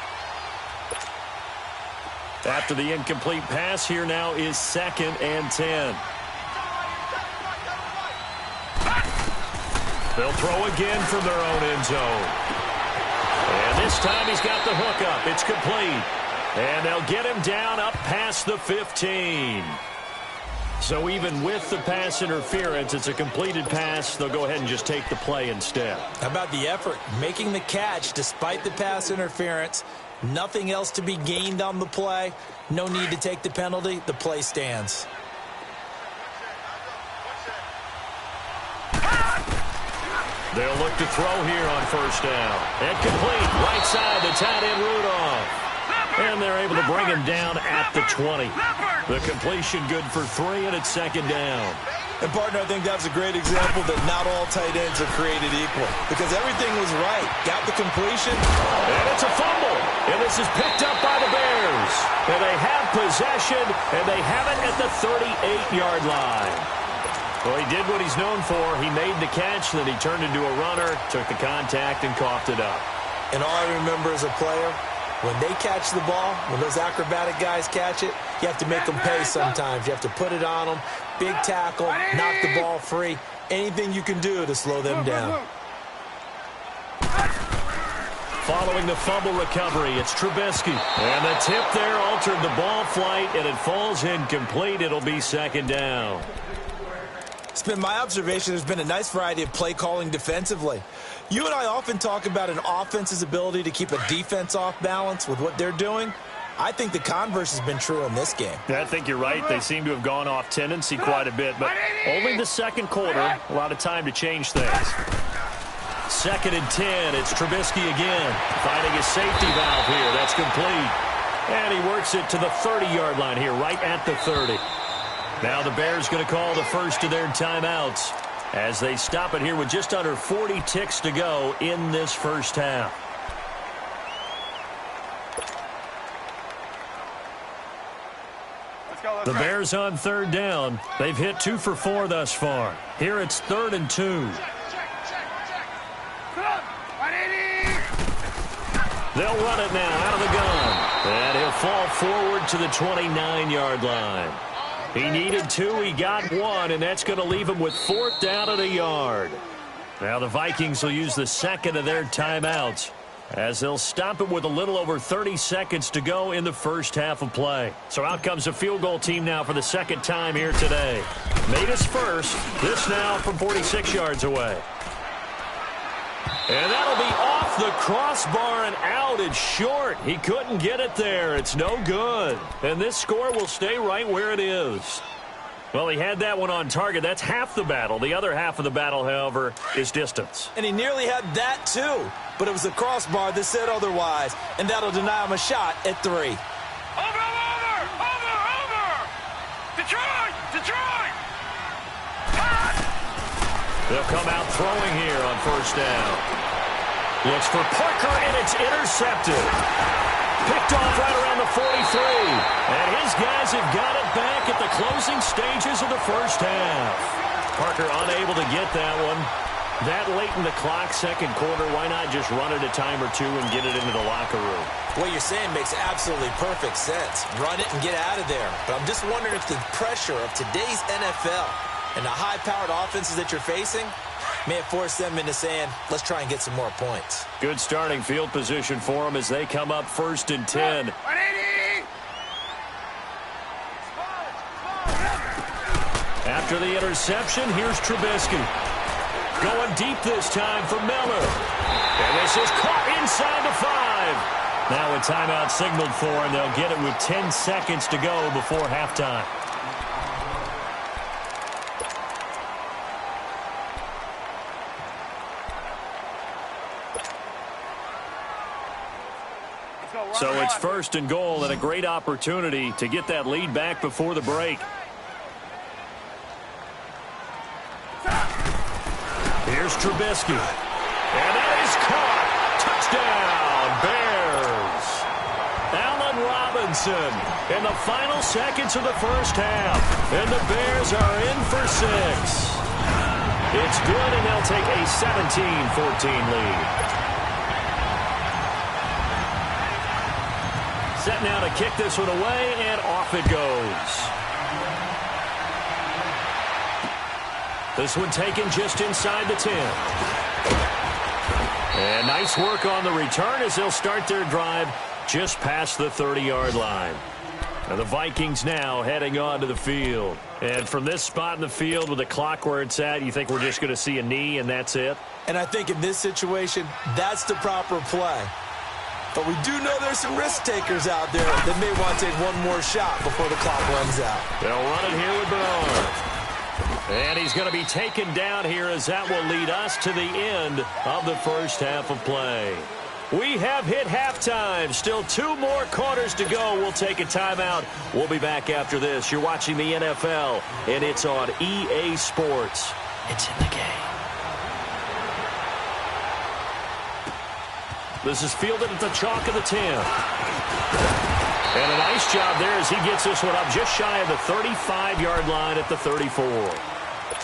After the incomplete pass, here now is 2nd and 10. They'll throw again from their own end zone. And this time he's got the hook up. It's complete. And they'll get him down up past the 15. So even with the pass interference, it's a completed pass. They'll go ahead and just take the play instead. How about the effort? Making the catch despite the pass interference. Nothing else to be gained on the play. No need to take the penalty. The play stands. They'll look to throw here on 1st down. And complete. Right side, the tight end Rudolph. And they're able to bring him down at the 20. The completion good for 3, and it's 2nd down. And, partner, I think that was a great example that not all tight ends are created equal. Because everything was right. Got the completion. And it's a fumble. And this is picked up by the Bears. And they have possession, and they have it at the 38-yard line. Well, he did what he's known for. He made the catch, then he turned into a runner, took the contact, and coughed it up. And all I remember as a player, when they catch the ball, when those acrobatic guys catch it, you have to make them pay sometimes. You have to put it on them. Big tackle, knock the ball free. Anything you can do to slow them down. Following the fumble recovery, it's Trubisky. And the tip there altered the ball flight, and it falls incomplete. It'll be 2nd down. It's been my observation there's been a nice variety of play calling defensively. You and I often talk about an offense's ability to keep a defense off balance with what they're doing. I think the converse has been true in this game. I think you're right. They seem to have gone off tendency quite a bit, but only the 2nd quarter. A lot of time to change things. 2nd and 10. It's Trubisky again. Finding his safety valve here. That's complete. And he works it to the 30-yard line here, right at the 30. Now the Bears going to call the first of their timeouts as they stop it here with just under 40 ticks to go in this first half. The Bears on 3rd down. They've hit 2 for 4 thus far. Here it's 3rd and 2. They'll run it now out of the gun. And he'll fall forward to the 29-yard line. He needed 2, he got 1, and that's going to leave him with 4th down at a yard. Now the Vikings will use the 2nd of their timeouts as they'll stop it with a little over 30 seconds to go in the first half of play. So out comes a field goal team now for the 2nd time here today. Made his first, this now from 46 yards away. And that'll be off the crossbar and out. It's short. He couldn't get it there. It's no good. And this score will stay right where it is. Well, he had that one on target. That's half the battle. The other half of the battle, however, is distance. And he nearly had that, too. But it was the crossbar that said otherwise. And that'll deny him a shot at 3. Over! Detroit! They'll come out throwing here on 1st down. Looks for Parker, and it's intercepted. Picked off right around the 43. And his guys have got it back at the closing stages of the first half. Parker unable to get that one. That late in the clock, 2nd quarter, why not just run it a time or 2 and get it into the locker room? What you're saying makes absolutely perfect sense. Run it and get out of there. But I'm just wondering if the pressure of today's NFL and the high-powered offenses that you're facing may have forced them into saying, let's try and get some more points. Good starting field position for them as they come up 1st and 10. After the interception, here's Trubisky. Going deep this time for Miller. And this is caught inside the 5. Now a timeout signaled for, and they'll get it with 10 seconds to go before halftime. So it's 1st and goal, and a great opportunity to get that lead back before the break. Here's Trubisky. And that is caught. Touchdown, Bears. Allen Robinson in the final seconds of the first half. And the Bears are in for 6. It's good, and they'll take a 17-14 lead. Set now to kick this one away, and off it goes. This one taken just inside the 10. And nice work on the return as they'll start their drive just past the 30-yard line. Now the Vikings now heading onto the field. And from this spot in the field with the clock where it's at, you think we're just going to see a knee and that's it? And I think in this situation, that's the proper play. But we do know there's some risk takers out there that may want to take one more shot before the clock runs out. They'll run it here with Bernard. And he's going to be taken down here as that will lead us to the end of the first half of play. We have hit halftime. Still 2 more quarters to go. We'll take a timeout. We'll be back after this. You're watching the NFL, and it's on EA Sports. It's in the game. This is fielded at the chalk of the 10. And a nice job there as he gets this one up just shy of the 35-yard line at the 34.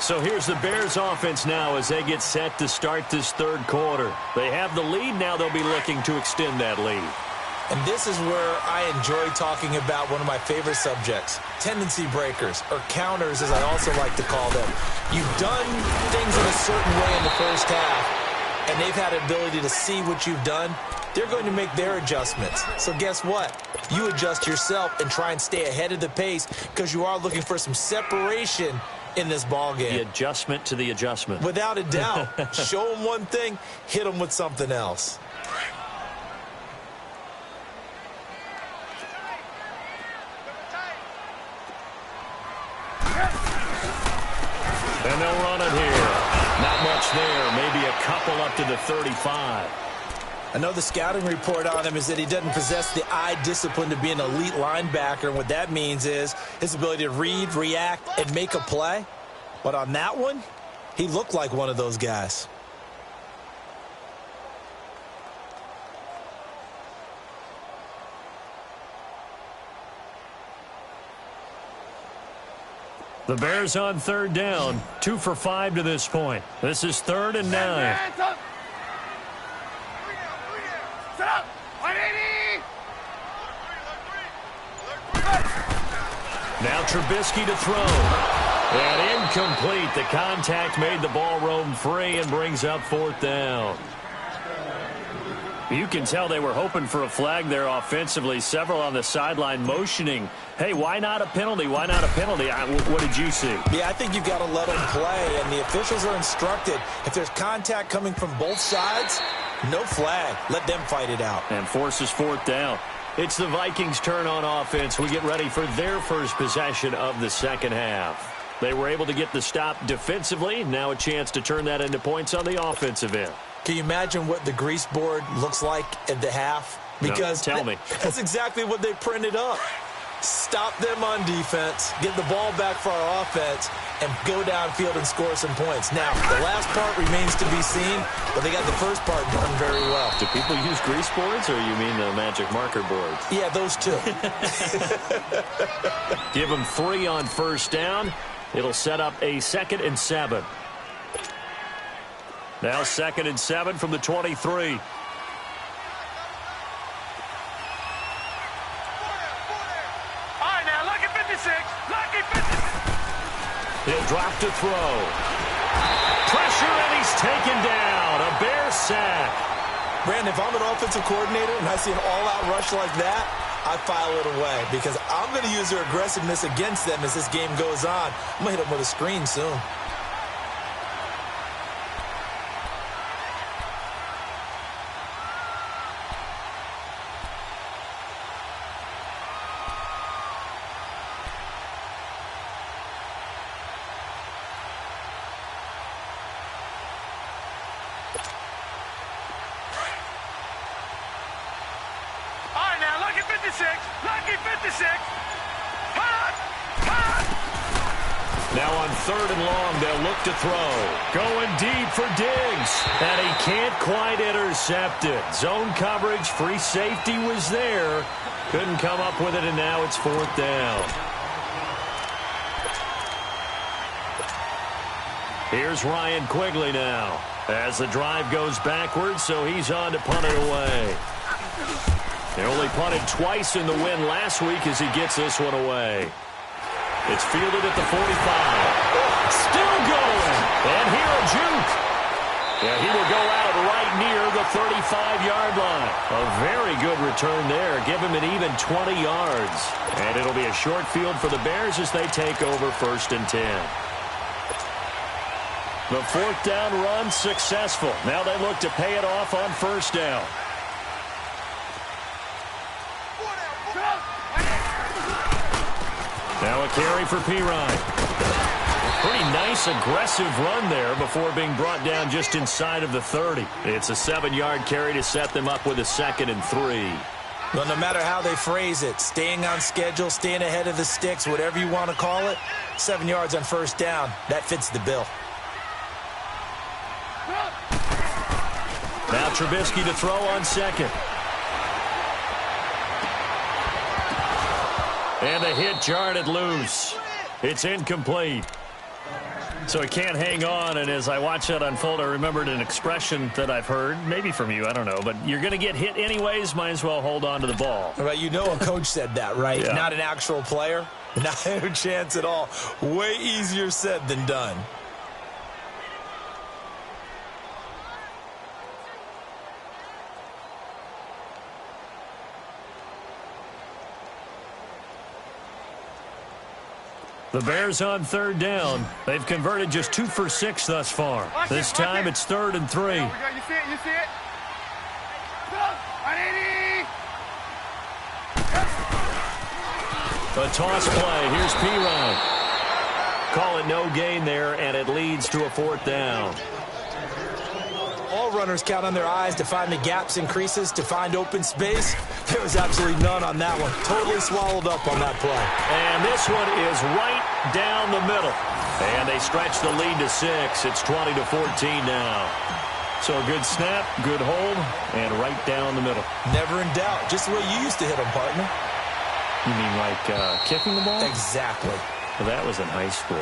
So here's the Bears offense now as they get set to start this third quarter. They have the lead. Now they'll be looking to extend that lead. And this is where I enjoy talking about one of my favorite subjects, tendency breakers, or counters as I also like to call them. You've done things in a certain way in the first half, and they've had an ability to see what you've done. They're going to make their adjustments. So guess what? You adjust yourself and try and stay ahead of the pace because you are looking for some separation in this ball game. The adjustment to the adjustment. Without a doubt. Show them one thing, hit them with something else. And they'll run it here. Not much there. Maybe a couple up to the 35. I know the scouting report on him is that he doesn't possess the eye discipline to be an elite linebacker. And what that means is his ability to read, react, and make a play. But on that one, he looked like one of those guys. The Bears on third down. 2 for 5 to this point. This is 3rd and 9. Now Trubisky to throw. And incomplete. The contact made the ball roam free and brings up 4th down. You can tell they were hoping for a flag there offensively. Several on the sideline motioning. Hey, why not a penalty? Why not a penalty? What did you see? Yeah, I think you've got to let them play, and the officials are instructed. If there's contact coming from both sides, no flag. Let them fight it out. And forces 4th down. It's the Vikings' turn on offense. We get ready for their first possession of the second half. They were able to get the stop defensively. Now a chance to turn that into points on the offensive end. Can you imagine what the grease board looks like at the half? Because no, tell me. That's exactly what they printed up. Stop them on defense, get the ball back for our offense, and go downfield and score some points. Now, the last part remains to be seen, but they got the first part done very well. Do people use grease boards, or you mean the magic marker boards? Yeah, those two. Give them 3 on first down. It'll set up a 2nd and 7. Now 2nd and 7 from the 23. He'll drop to throw. Pressure, and he's taken down. A Bear sack. Brandon, if I'm an offensive coordinator and I see an all-out rush like that, I file it away because I'm going to use their aggressiveness against them as this game goes on. I'm going to hit them with a screen soon. Now on 3rd and long, they'll look to throw. Going deep for Diggs. And he can't quite intercept it. Zone coverage, free safety was there. Couldn't come up with it, and now it's 4th down. Here's Ryan Quigley now. As the drive goes backwards, so he's on to punt it away. They only punted twice in the win last week as he gets this one away. It's fielded at the 45. Still going. And here a juke. Yeah, he will go out right near the 35-yard line. A very good return there. Give him an even 20 yards. And it'll be a short field for the Bears as they take over 1st and 10. The 4th down run successful. Now they look to pay it off on 1st down. Now a carry for Pirine. Pretty nice, aggressive run there before being brought down just inside of the 30. It's a 7-yard carry to set them up with a 2nd and 3. Well, no matter how they phrase it, staying on schedule, staying ahead of the sticks, whatever you want to call it, 7 yards on 1st down, that fits the bill. Now Trubisky to throw on 2nd. And the hit jarred it loose. It's incomplete. So he can't hang on, and as I watch that unfold, I remembered an expression that I've heard, maybe from you, I don't know, but you're going to get hit anyways, might as well hold on to the ball. Right, you know a coach said that, right? Yeah. Not an actual player. Not a chance at all. Way easier said than done. The Bears on 3rd down. They've converted just 2 for 6 thus far. This time it's 3rd and 3. You see it? You see it? A toss play. Here's Pirine. Call it no gain there, and it leads to a 4th down. All runners count on their eyes to find the gaps and creases, to find open space. There was absolutely none on that one. Totally swallowed up on that play. And this one is right down the middle. And they stretch the lead to 6. It's 20-14 now. So a good snap, good hold, and right down the middle. Never in doubt. Just the way you used to hit them, partner. You mean like kicking the ball? Exactly. Well, that was in high school.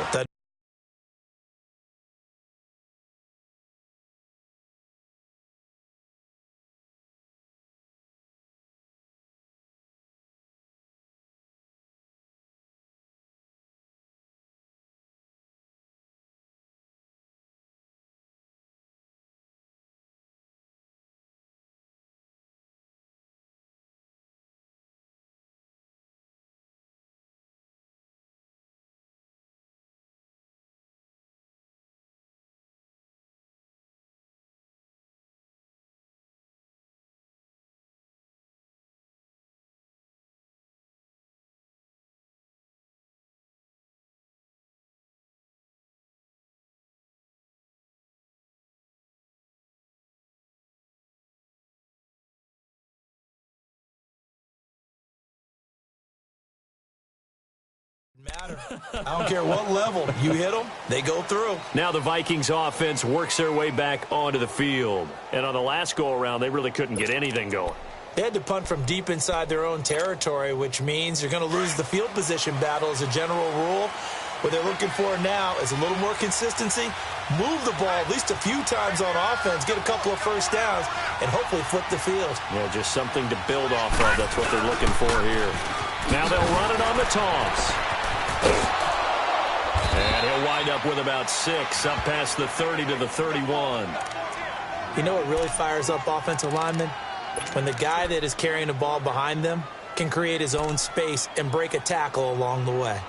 Matter. I don't care what level. You hit them, they go through. Now the Vikings offense works their way back onto the field. And on the last go-around, they really couldn't get anything going. They had to punt from deep inside their own territory, which means you're going to lose the field position battle as a general rule. What they're looking for now is a little more consistency, move the ball at least a few times on offense, get a couple of 1st downs, and hopefully flip the field. Yeah, just something to build off of. That's what they're looking for here. Now they'll run it on the toss. And he'll wind up with about 6, up past the 30 to the 31. You know what really fires up offensive linemen? When the guy that is carrying the ball behind them can create his own space and break a tackle along the way.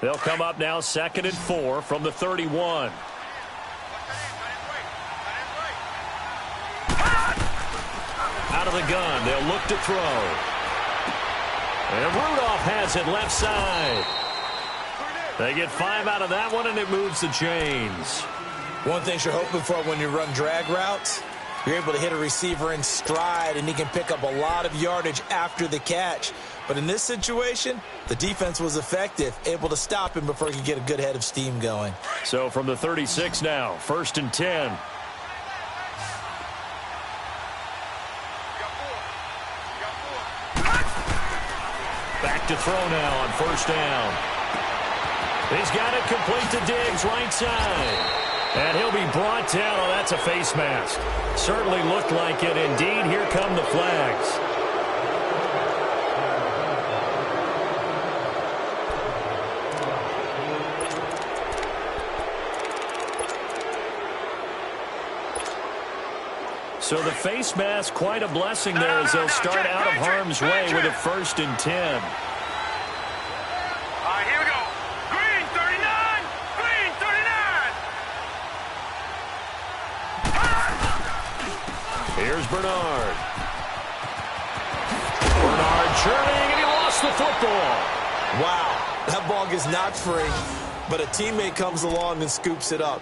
They'll come up now 2nd and 4 from the 31. Out of the gun, they'll look to throw. And Rudolph has it left side. They get 5 out of that one, and it moves the chains. One thing you're hoping for when you run drag routes, you're able to hit a receiver in stride, and he can pick up a lot of yardage after the catch. But in this situation, the defense was effective, able to stop him before he could get a good head of steam going. So from the 36 now, 1st and 10. Back to throw now on 1st down. He's got it complete to Diggs, right side. And he'll be brought down. Oh, that's a face mask. Certainly looked like it. Indeed, here come the flags. So the face mask, quite a blessing there as they'll start out of harm's way with a 1st and 10. All right, here we go. Green 39, green 39. Here's Bernard. Bernard churning, and he lost the football. Wow, that ball gets knocked free, but a teammate comes along and scoops it up.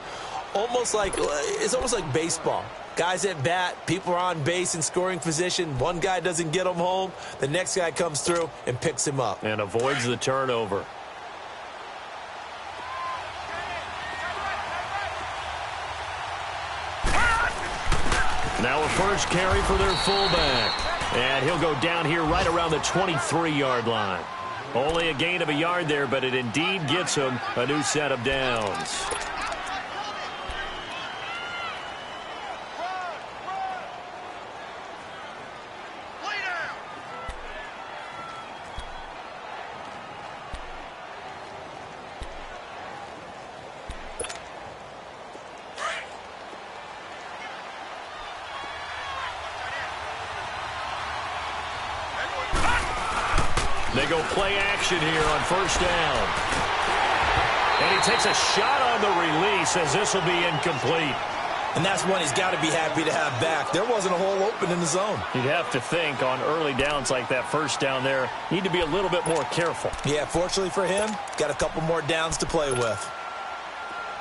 It's almost like baseball. Guys at bat, people are on base in scoring position. One guy doesn't get him home. The next guy comes through and picks him up. And avoids the turnover. Now a first carry for their fullback. And he'll go down here right around the 23-yard line. Only a gain of a yard there, but it indeed gets him a new set of downs. They go play action here on 1st down. And he takes a shot on the release as this will be incomplete. And that's one he's got to be happy to have back. There wasn't a hole open in the zone. You'd have to think on early downs like that 1st down there, need to be a little bit more careful. Yeah, fortunately for him, got a couple more downs to play with.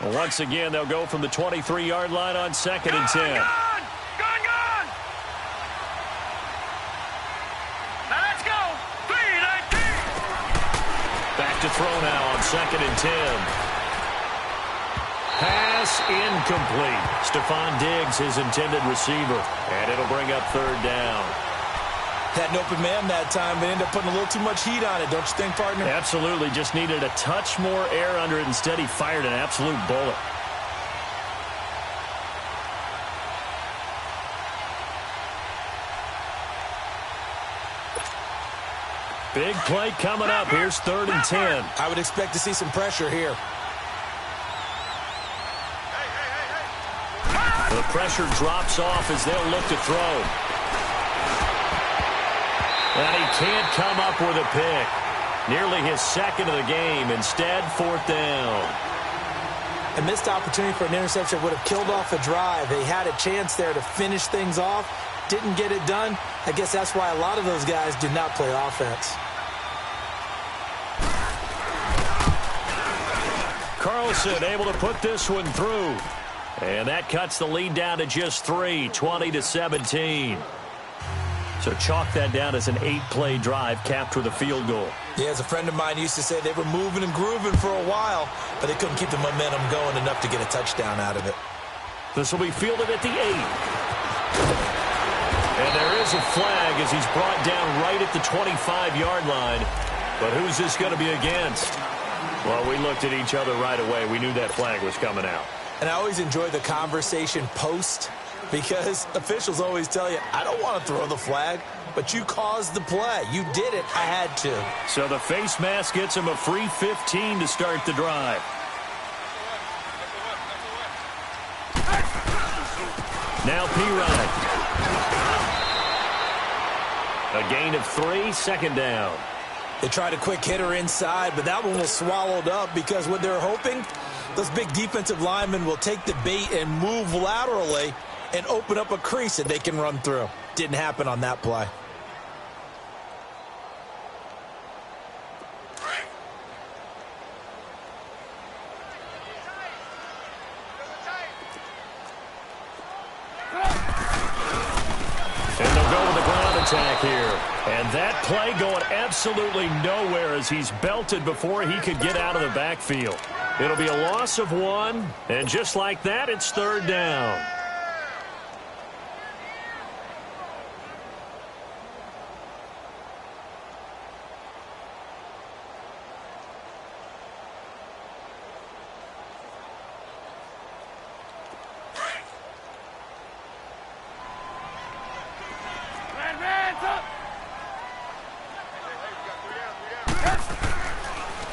Well, once again, they'll go from the 23-yard line on 2nd and 10. Back to throw now on 2nd and 10. Pass incomplete. Stephon Diggs, his intended receiver. And it'll bring up 3rd down. Had an open man that time, but ended up putting a little too much heat on it, don't you think, partner? Absolutely. Just needed a touch more air under it. Instead, he fired an absolute bullet. Big play coming up. Here's 3rd and 10. I would expect to see some pressure here. The pressure drops off as they'll look to throw. And he can't come up with a pick. Nearly his 2nd of the game. Instead, 4th down. A missed opportunity for an interception would have killed off a drive. They had a chance there to finish things off. Didn't get it done. I guess that's why a lot of those guys did not play offense. Carlson able to put this one through. And that cuts the lead down to just 3, 20-17. So chalk that down as an 8-play drive capped with a field goal. Yeah, as a friend of mine used to say, they were moving and grooving for a while, but they couldn't keep the momentum going enough to get a touchdown out of it. This will be fielded at the 8. And there is a flag as he's brought down right at the 25-yard line. But who's this going to be against? Well, we looked at each other right away. We knew that flag was coming out. And I always enjoy the conversation post because officials always tell you, I don't want to throw the flag, but you caused the play. You did it. I had to. So the face mask gets him a free 15 to start the drive. Now P-Rod. A gain of 3, 2nd down. They tried a quick hitter inside, but that one was swallowed up because what they're hoping, those big defensive linemen will take the bait and move laterally and open up a crease that they can run through. Didn't happen on that play. And they'll go with the ground attack here. And that play going absolutely nowhere as he's belted before he could get out of the backfield. It'll be a loss of 1, and just like that, it's 3rd down.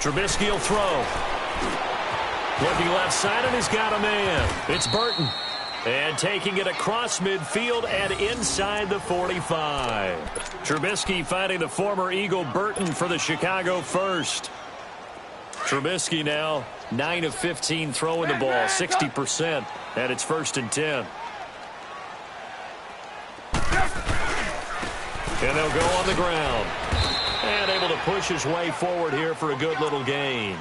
Trubisky will throw. Looking left side, and he's got a man. It's Burton. And taking it across midfield and inside the 45. Trubisky finding the former Eagle Burton for the Chicago first. Trubisky now 9 of 15 throwing the ball, 60%, and it's 1st and 10. And they'll go on the ground. And able to push his way forward here for a good little gain.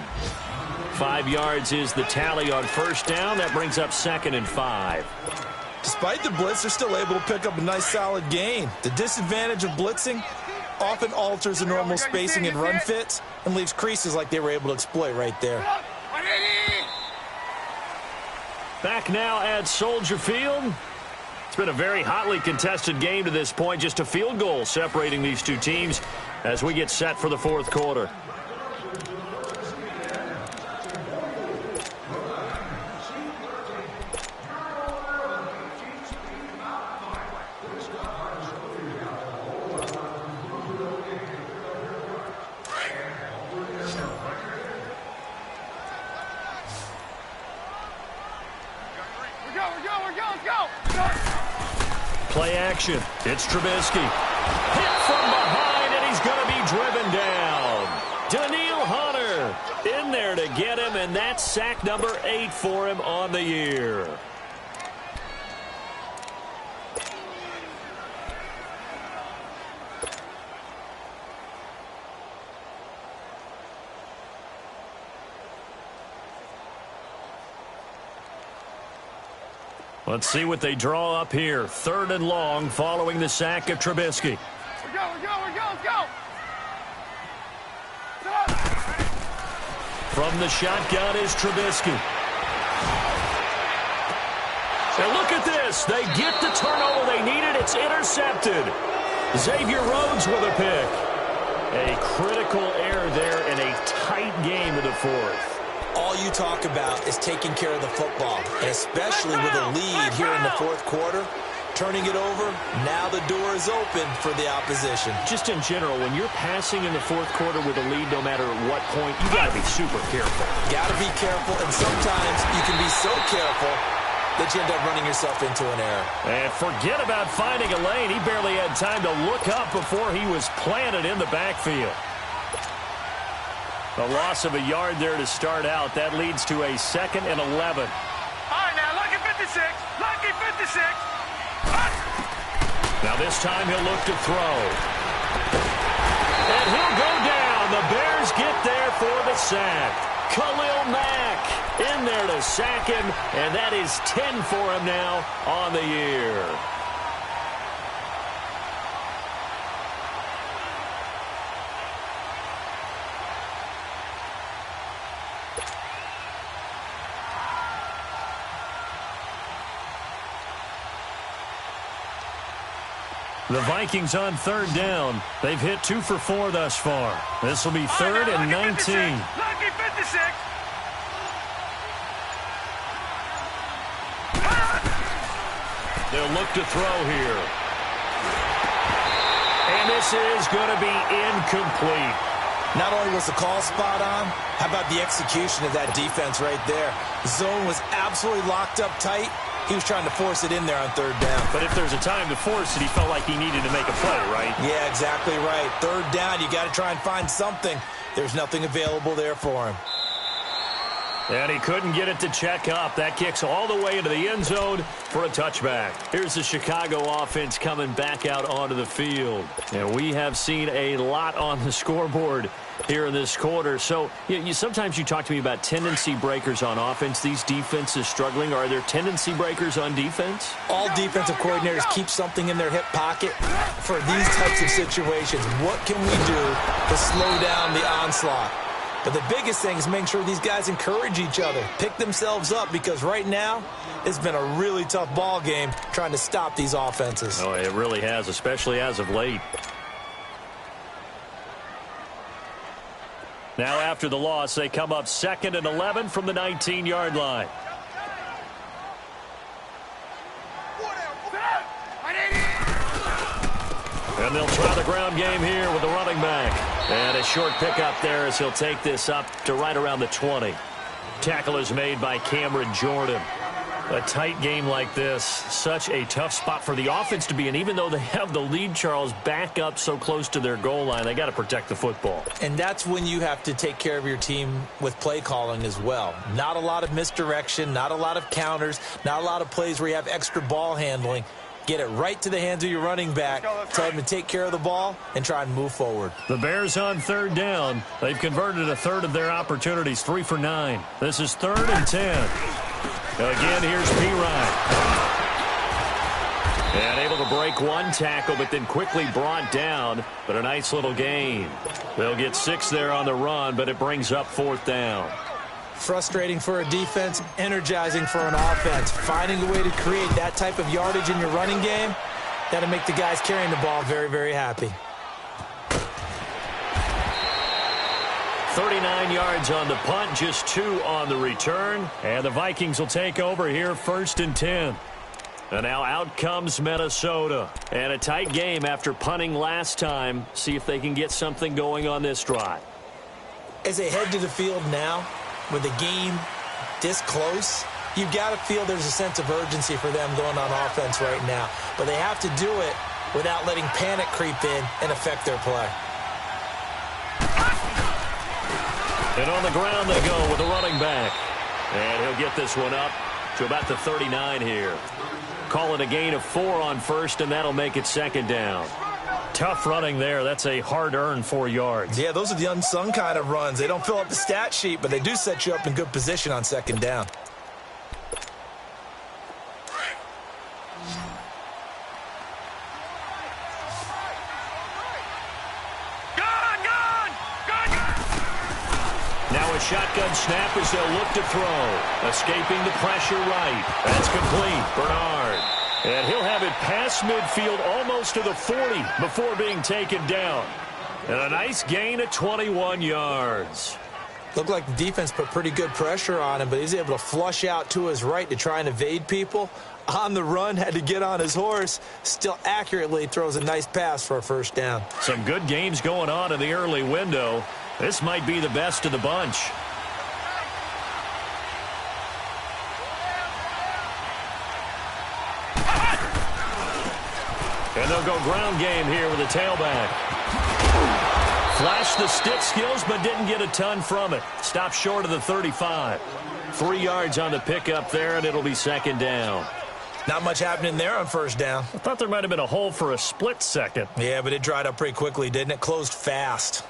5 yards is the tally on 1st down. That brings up 2nd and 5. Despite the blitz, they're still able to pick up a nice solid gain. The disadvantage of blitzing often alters the normal spacing and run fits and leaves creases like they were able to exploit right there. Back now at Soldier Field. It's been a very hotly contested game to this point. Just a field goal separating these two teams as we get set for the 4th quarter. Play action. It's Trubisky. Hit from behind, and he's going to be driven down. Daniil Hunter in there to get him, and that's sack number 8 for him on the year. Let's see what they draw up here. 3rd and long following the sack of Trubisky. Let's go. From the shotgun is Trubisky. Now look at this. They get the turnover they needed. It's intercepted. Xavier Rhodes with a pick. A critical error there in a tight game of the 4th. All you talk about is taking care of the football, and especially with a lead here in the 4th quarter, turning it over, now the door is open for the opposition. Just in general, when you're passing in the 4th quarter with a lead, no matter what point, you got to be super careful. Got to be careful, and sometimes you can be so careful that you end up running yourself into an error. And forget about finding a lane. He barely had time to look up before he was planted in the backfield. A loss of a yard there to start out. That leads to a 2nd and 11. All right, now, lucky 56. Lucky 56. Now this time he'll look to throw. And he'll go down. The Bears get there for the sack. Khalil Mack in there to sack him, and that is 10 for him now on the year. The Vikings on 3rd down. They've hit 2 for 4 thus far. This will be 3rd and 19. Lucky 56. They'll look to throw here. And this is going to be incomplete. Not only was the call spot on, how about the execution of that defense right there? The zone was absolutely locked up tight. He was trying to force it in there on 3rd down. But if there's a time to force it, he felt like he needed to make a play, right? Yeah, exactly right. 3rd down, you got to try and find something. There's nothing available there for him. And he couldn't get it to check up. That kicks all the way into the end zone for a touchback. Here's the Chicago offense coming back out onto the field. And we have seen a lot on the scoreboard here in this quarter. So sometimes you talk to me about tendency breakers on offense. These defenses struggling. Are there tendency breakers on defense? All defensive coordinators keep something in their hip pocket for these types of situations. What can we do to slow down the onslaught? But the biggest thing is making sure these guys encourage each other, pick themselves up, because right now it's been a really tough ball game trying to stop these offenses. Oh, it really has, especially as of late. Now after the loss, they come up 2nd and 11 from the 19-yard line. And they'll try the ground game here with the running back. And a short pickup there as he'll take this up to right around the 20. Tackle is made by Cameron Jordan. A tight game like this, such a tough spot for the offense to be in. Even though they have the lead, Charles, back up so close to their goal line, they got to protect the football. And that's when you have to take care of your team with play calling as well. Not a lot of misdirection, not a lot of counters, not a lot of plays where you have extra ball handling. Get it right to the hands of your running back, tell him to take care of the ball, and try and move forward. The Bears on third down. They've converted a third of their opportunities, 3 for 9. This is 3rd and 10. Again, here's P-Ryan. And able to break one tackle, but then quickly brought down. But a nice little gain. They'll get 6 there on the run, but it brings up 4th down. Frustrating for a defense, energizing for an offense. Finding a way to create that type of yardage in your running game, that'll make the guys carrying the ball very, very happy. 39 yards on the punt, just 2 on the return. And the Vikings will take over here, 1st and 10. And now out comes Minnesota. And a tight game after punting last time. See if they can get something going on this drive. As they head to the field now, with the game this close, you've got to feel there's a sense of urgency for them going on offense right now. But they have to do it without letting panic creep in and affect their play. And on the ground they go with the running back. And he'll get this one up to about the 39 here. Call it a gain of 4 on 1st, and that'll make it 2nd down. Tough running there. That's a hard-earned 4 yards. Yeah, those are the unsung kind of runs. They don't fill up the stat sheet, but they do set you up in good position on 2nd down. Now a shotgun snap as they'll look to throw. Escaping the pressure right. That's complete. Bernard. And he'll have it past midfield almost to the 40 before being taken down. And a nice gain of 21 yards. Looked like the defense put pretty good pressure on him, but he's able to flush out to his right to try and evade people. On the run, had to get on his horse. Still accurately throws a nice pass for a 1st down. Some good games going on in the early window. This might be the best of the bunch. And they'll go ground game here with a tailback. Flashed the stick skills, but didn't get a ton from it. Stopped short of the 35. 3 yards on the pickup there, and it'll be 2nd down. Not much happening there on 1st down. I thought there might have been a hole for a split second. Yeah, but it dried up pretty quickly, didn't it? Closed fast.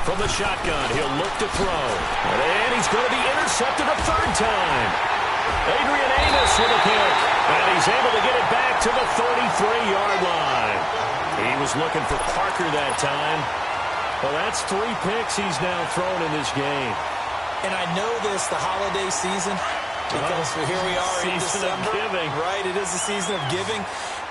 From the shotgun, he'll look to throw. And he's going to be intercepted a 3rd time. Adrian Amos with a pick. And he's able to get it back to the 33-yard line. He was looking for Parker that time. Well, that's 3 picks he's now thrown in this game. And I know this, the holiday season, because here we are in December. Season of giving. Right, it is the season of giving.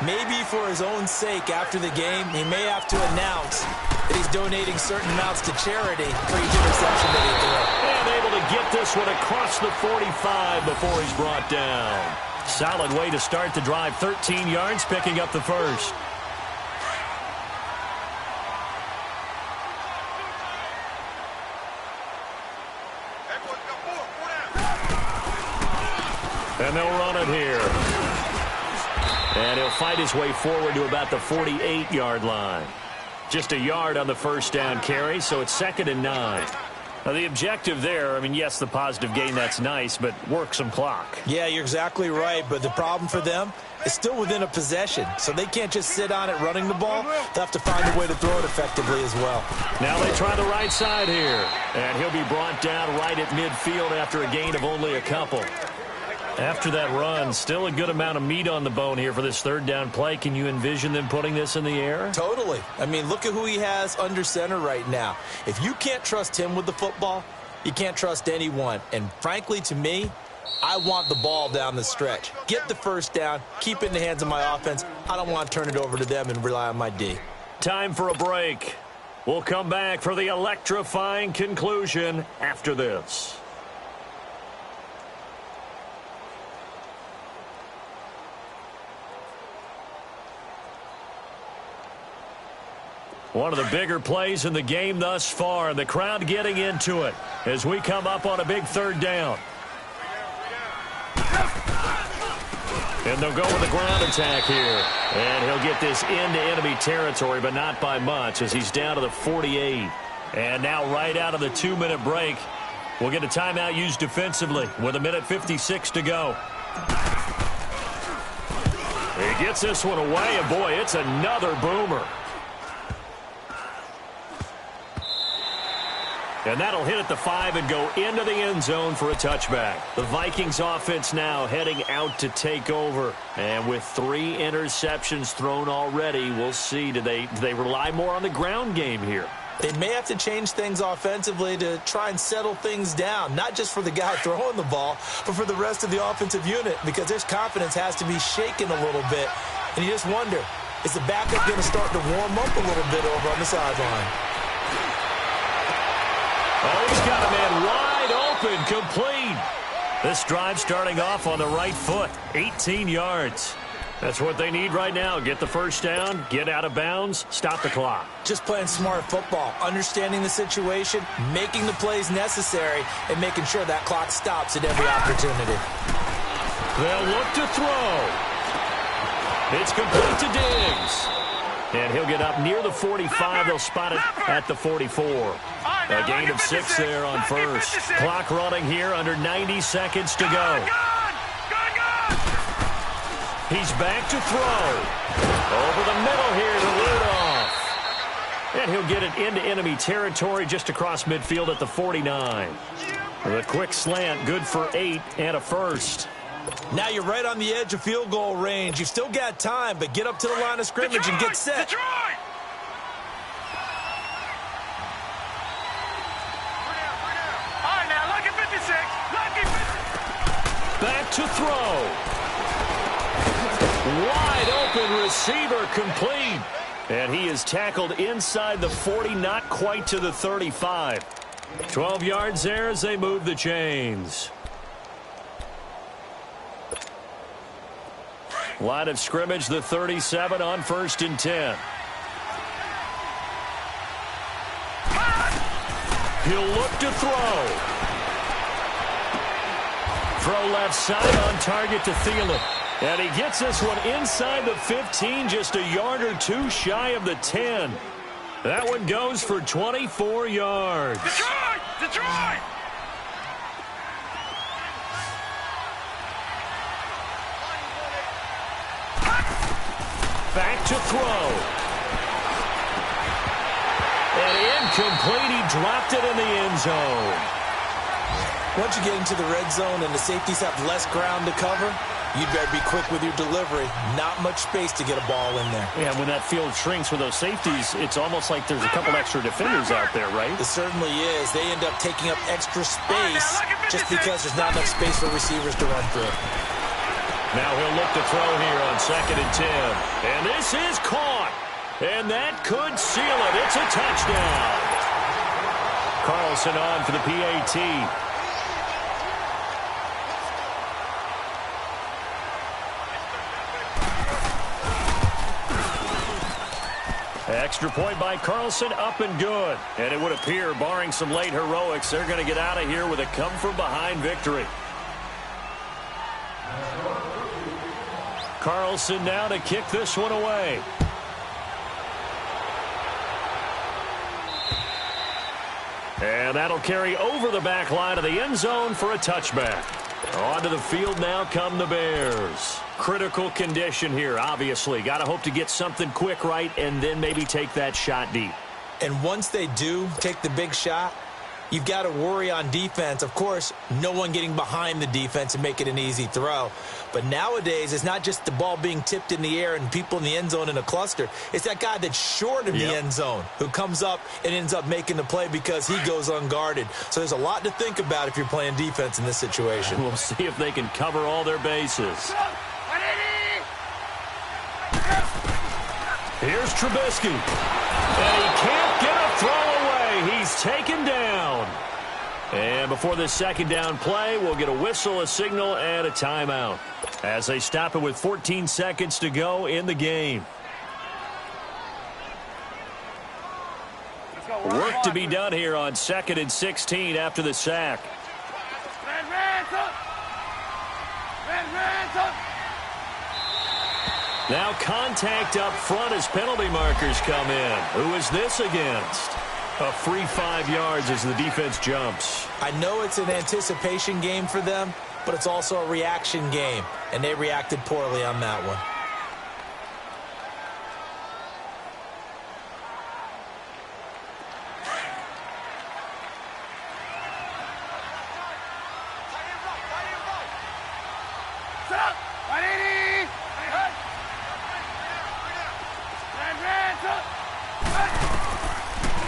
Maybe for his own sake after the game, he may have to announce that he's donating certain amounts to charity for each interception that he threw. And able to get this one across the 45 before he's brought down. Solid way to start the drive. 13 yards, picking up the 1st. And they'll run it here. And he'll fight his way forward to about the 48-yard line. Just a yard on the 1st down carry, so it's 2nd and 9. Now, the objective there, I mean, yes, the positive gain, that's nice, but work some clock. Yeah, you're exactly right, but the problem for them is still within a possession, so they can't just sit on it running the ball. They'll have to find a way to throw it effectively as well. Now they try the right side here, and he'll be brought down right at midfield after a gain of only a couple. After that run, still a good amount of meat on the bone here for this 3rd down play. Can you envision them putting this in the air? Totally. I mean, look at who he has under center right now. If you can't trust him with the football, you can't trust anyone. And frankly, to me, I want the ball down the stretch. Get the 1st down, keep it in the hands of my offense. I don't want to turn it over to them and rely on my D. Time for a break. We'll come back for the electrifying conclusion after this. One of the bigger plays in the game thus far, and the crowd getting into it as we come up on a big third down. And they'll go with a ground attack here. And he'll get this into enemy territory, but not by much, as he's down to the 48. And now right out of the 2-minute break, we'll get a timeout used defensively with 1:56 to go. He gets this one away, and boy, it's another boomer. And that'll hit at the 5 and go into the end zone for a touchback. The Vikings offense now heading out to take over. And with 3 interceptions thrown already, we'll see. Do they rely more on the ground game here? They may have to change things offensively to try and settle things down, not just for the guy throwing the ball, but for the rest of the offensive unit, because their confidence has to be shaken a little bit. And you just wonder, is the backup going to start to warm up a little bit over on the sideline? Oh, he's got a man wide open, complete. This drive starting off on the right foot, 18 yards. That's what they need right now. Get the first down, get out of bounds, stop the clock. Just playing smart football, understanding the situation, making the plays necessary, and making sure that clock stops at every opportunity. They'll look to throw. It's complete to Diggs. And he'll get up near the 45. They'll spot it at the 44. A gain of 6 there on first. Clock running here, under 90 seconds to go. He's back to throw. Over the middle here to Rudolph. And he'll get it into enemy territory just across midfield at the 49. The quick slant, good for 8 and a first. Now you're right on the edge of field goal range. You've still got time, but get up to the line of scrimmage and get set. Detroit! All right, now, lucky 56. Lucky 56. Back to throw. Wide open receiver, complete. And he is tackled inside the 40, not quite to the 35. 12 yards there as they move the chains. Line of scrimmage, the 37 on 1st and 10. He'll look to throw. Throw left side on target to Thielen. And he gets this one inside the 15, just a yard or 2 shy of the 10. That one goes for 24 yards. Detroit! Detroit! Back to throw. And incomplete. He dropped it in the end zone. Once you get into the red zone and the safeties have less ground to cover, you'd better be quick with your delivery. Not much space to get a ball in there. Yeah, when that field shrinks with those safeties, it's almost like there's a couple extra defenders out there, right? It certainly is. They end up taking up extra space just because there's not enough space for receivers to run through. Now he'll look to throw here on 2nd and 10. And this is caught. And that could seal it. It's a touchdown. Carlson on for the PAT. Extra point by Carlson, up and good. And it would appear, barring some late heroics, they're going to get out of here with a come-from-behind victory. Carlson now to kick this one away. And that'll carry over the back line of the end zone for a touchback. Onto the field now come the Bears. Critical condition here, obviously. Got to hope to get something quick right and then maybe take that shot deep. And once they do take the big shot, you've got to worry on defense. Of course, no one getting behind the defense and make it an easy throw. But nowadays, it's not just the ball being tipped in the air and people in the end zone in a cluster. It's that guy that's short of the end zone who comes up and ends up making the play because he goes unguarded. So there's a lot to think about if you're playing defense in this situation. We'll see if they can cover all their bases. Here's Trubisky. And he can't get a before this second down play, we'll get a whistle, a signal, and a timeout as they stop it with 14 seconds to go in the game. Work to be done here on 2nd and 16 after the sack. Now contact up front as penalty markers come in. Who is this against? A free 5 yards as the defense jumps. I know it's an anticipation game for them, but it's also a reaction game, and they reacted poorly on that one.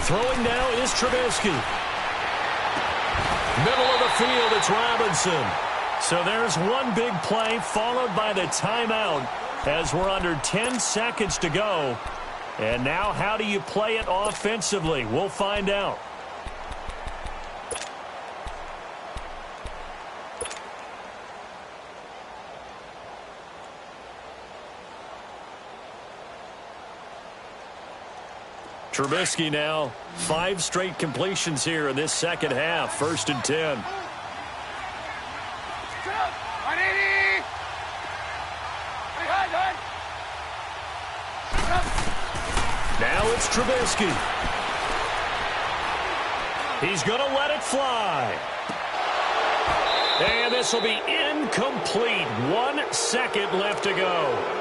Throwing now is Trubisky. Middle of the field, it's Robinson. So there's one big play followed by the timeout as we're under 10 seconds to go. And now how do you play it offensively? We'll find out. Trubisky now, 5 straight completions here in this second half. 1st and 10. Now it's Trubisky. He's going to let it fly. And this will be incomplete. 1 second left to go.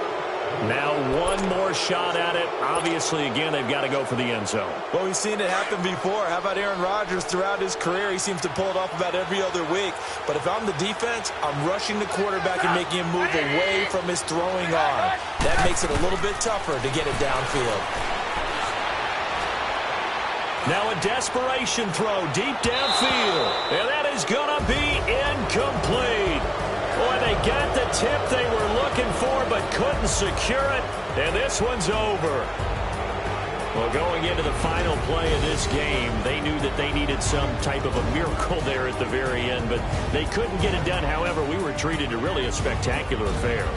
Now one more shot at it. Obviously, again, they've got to go for the end zone. Well, we've seen it happen before. How about Aaron Rodgers throughout his career? He seems to pull it off about every other week. But if I'm the defense, I'm rushing the quarterback and making him move away from his throwing arm. That makes it a little bit tougher to get it downfield. Now a desperation throw deep downfield. And that is going to be incomplete. Boy, they got the tip they were looking for but couldn't secure it. And this one's over. Well, going into the final play of this game, they knew that they needed some type of a miracle there at the very end, but they couldn't get it done. However, we were treated to really a spectacular affair.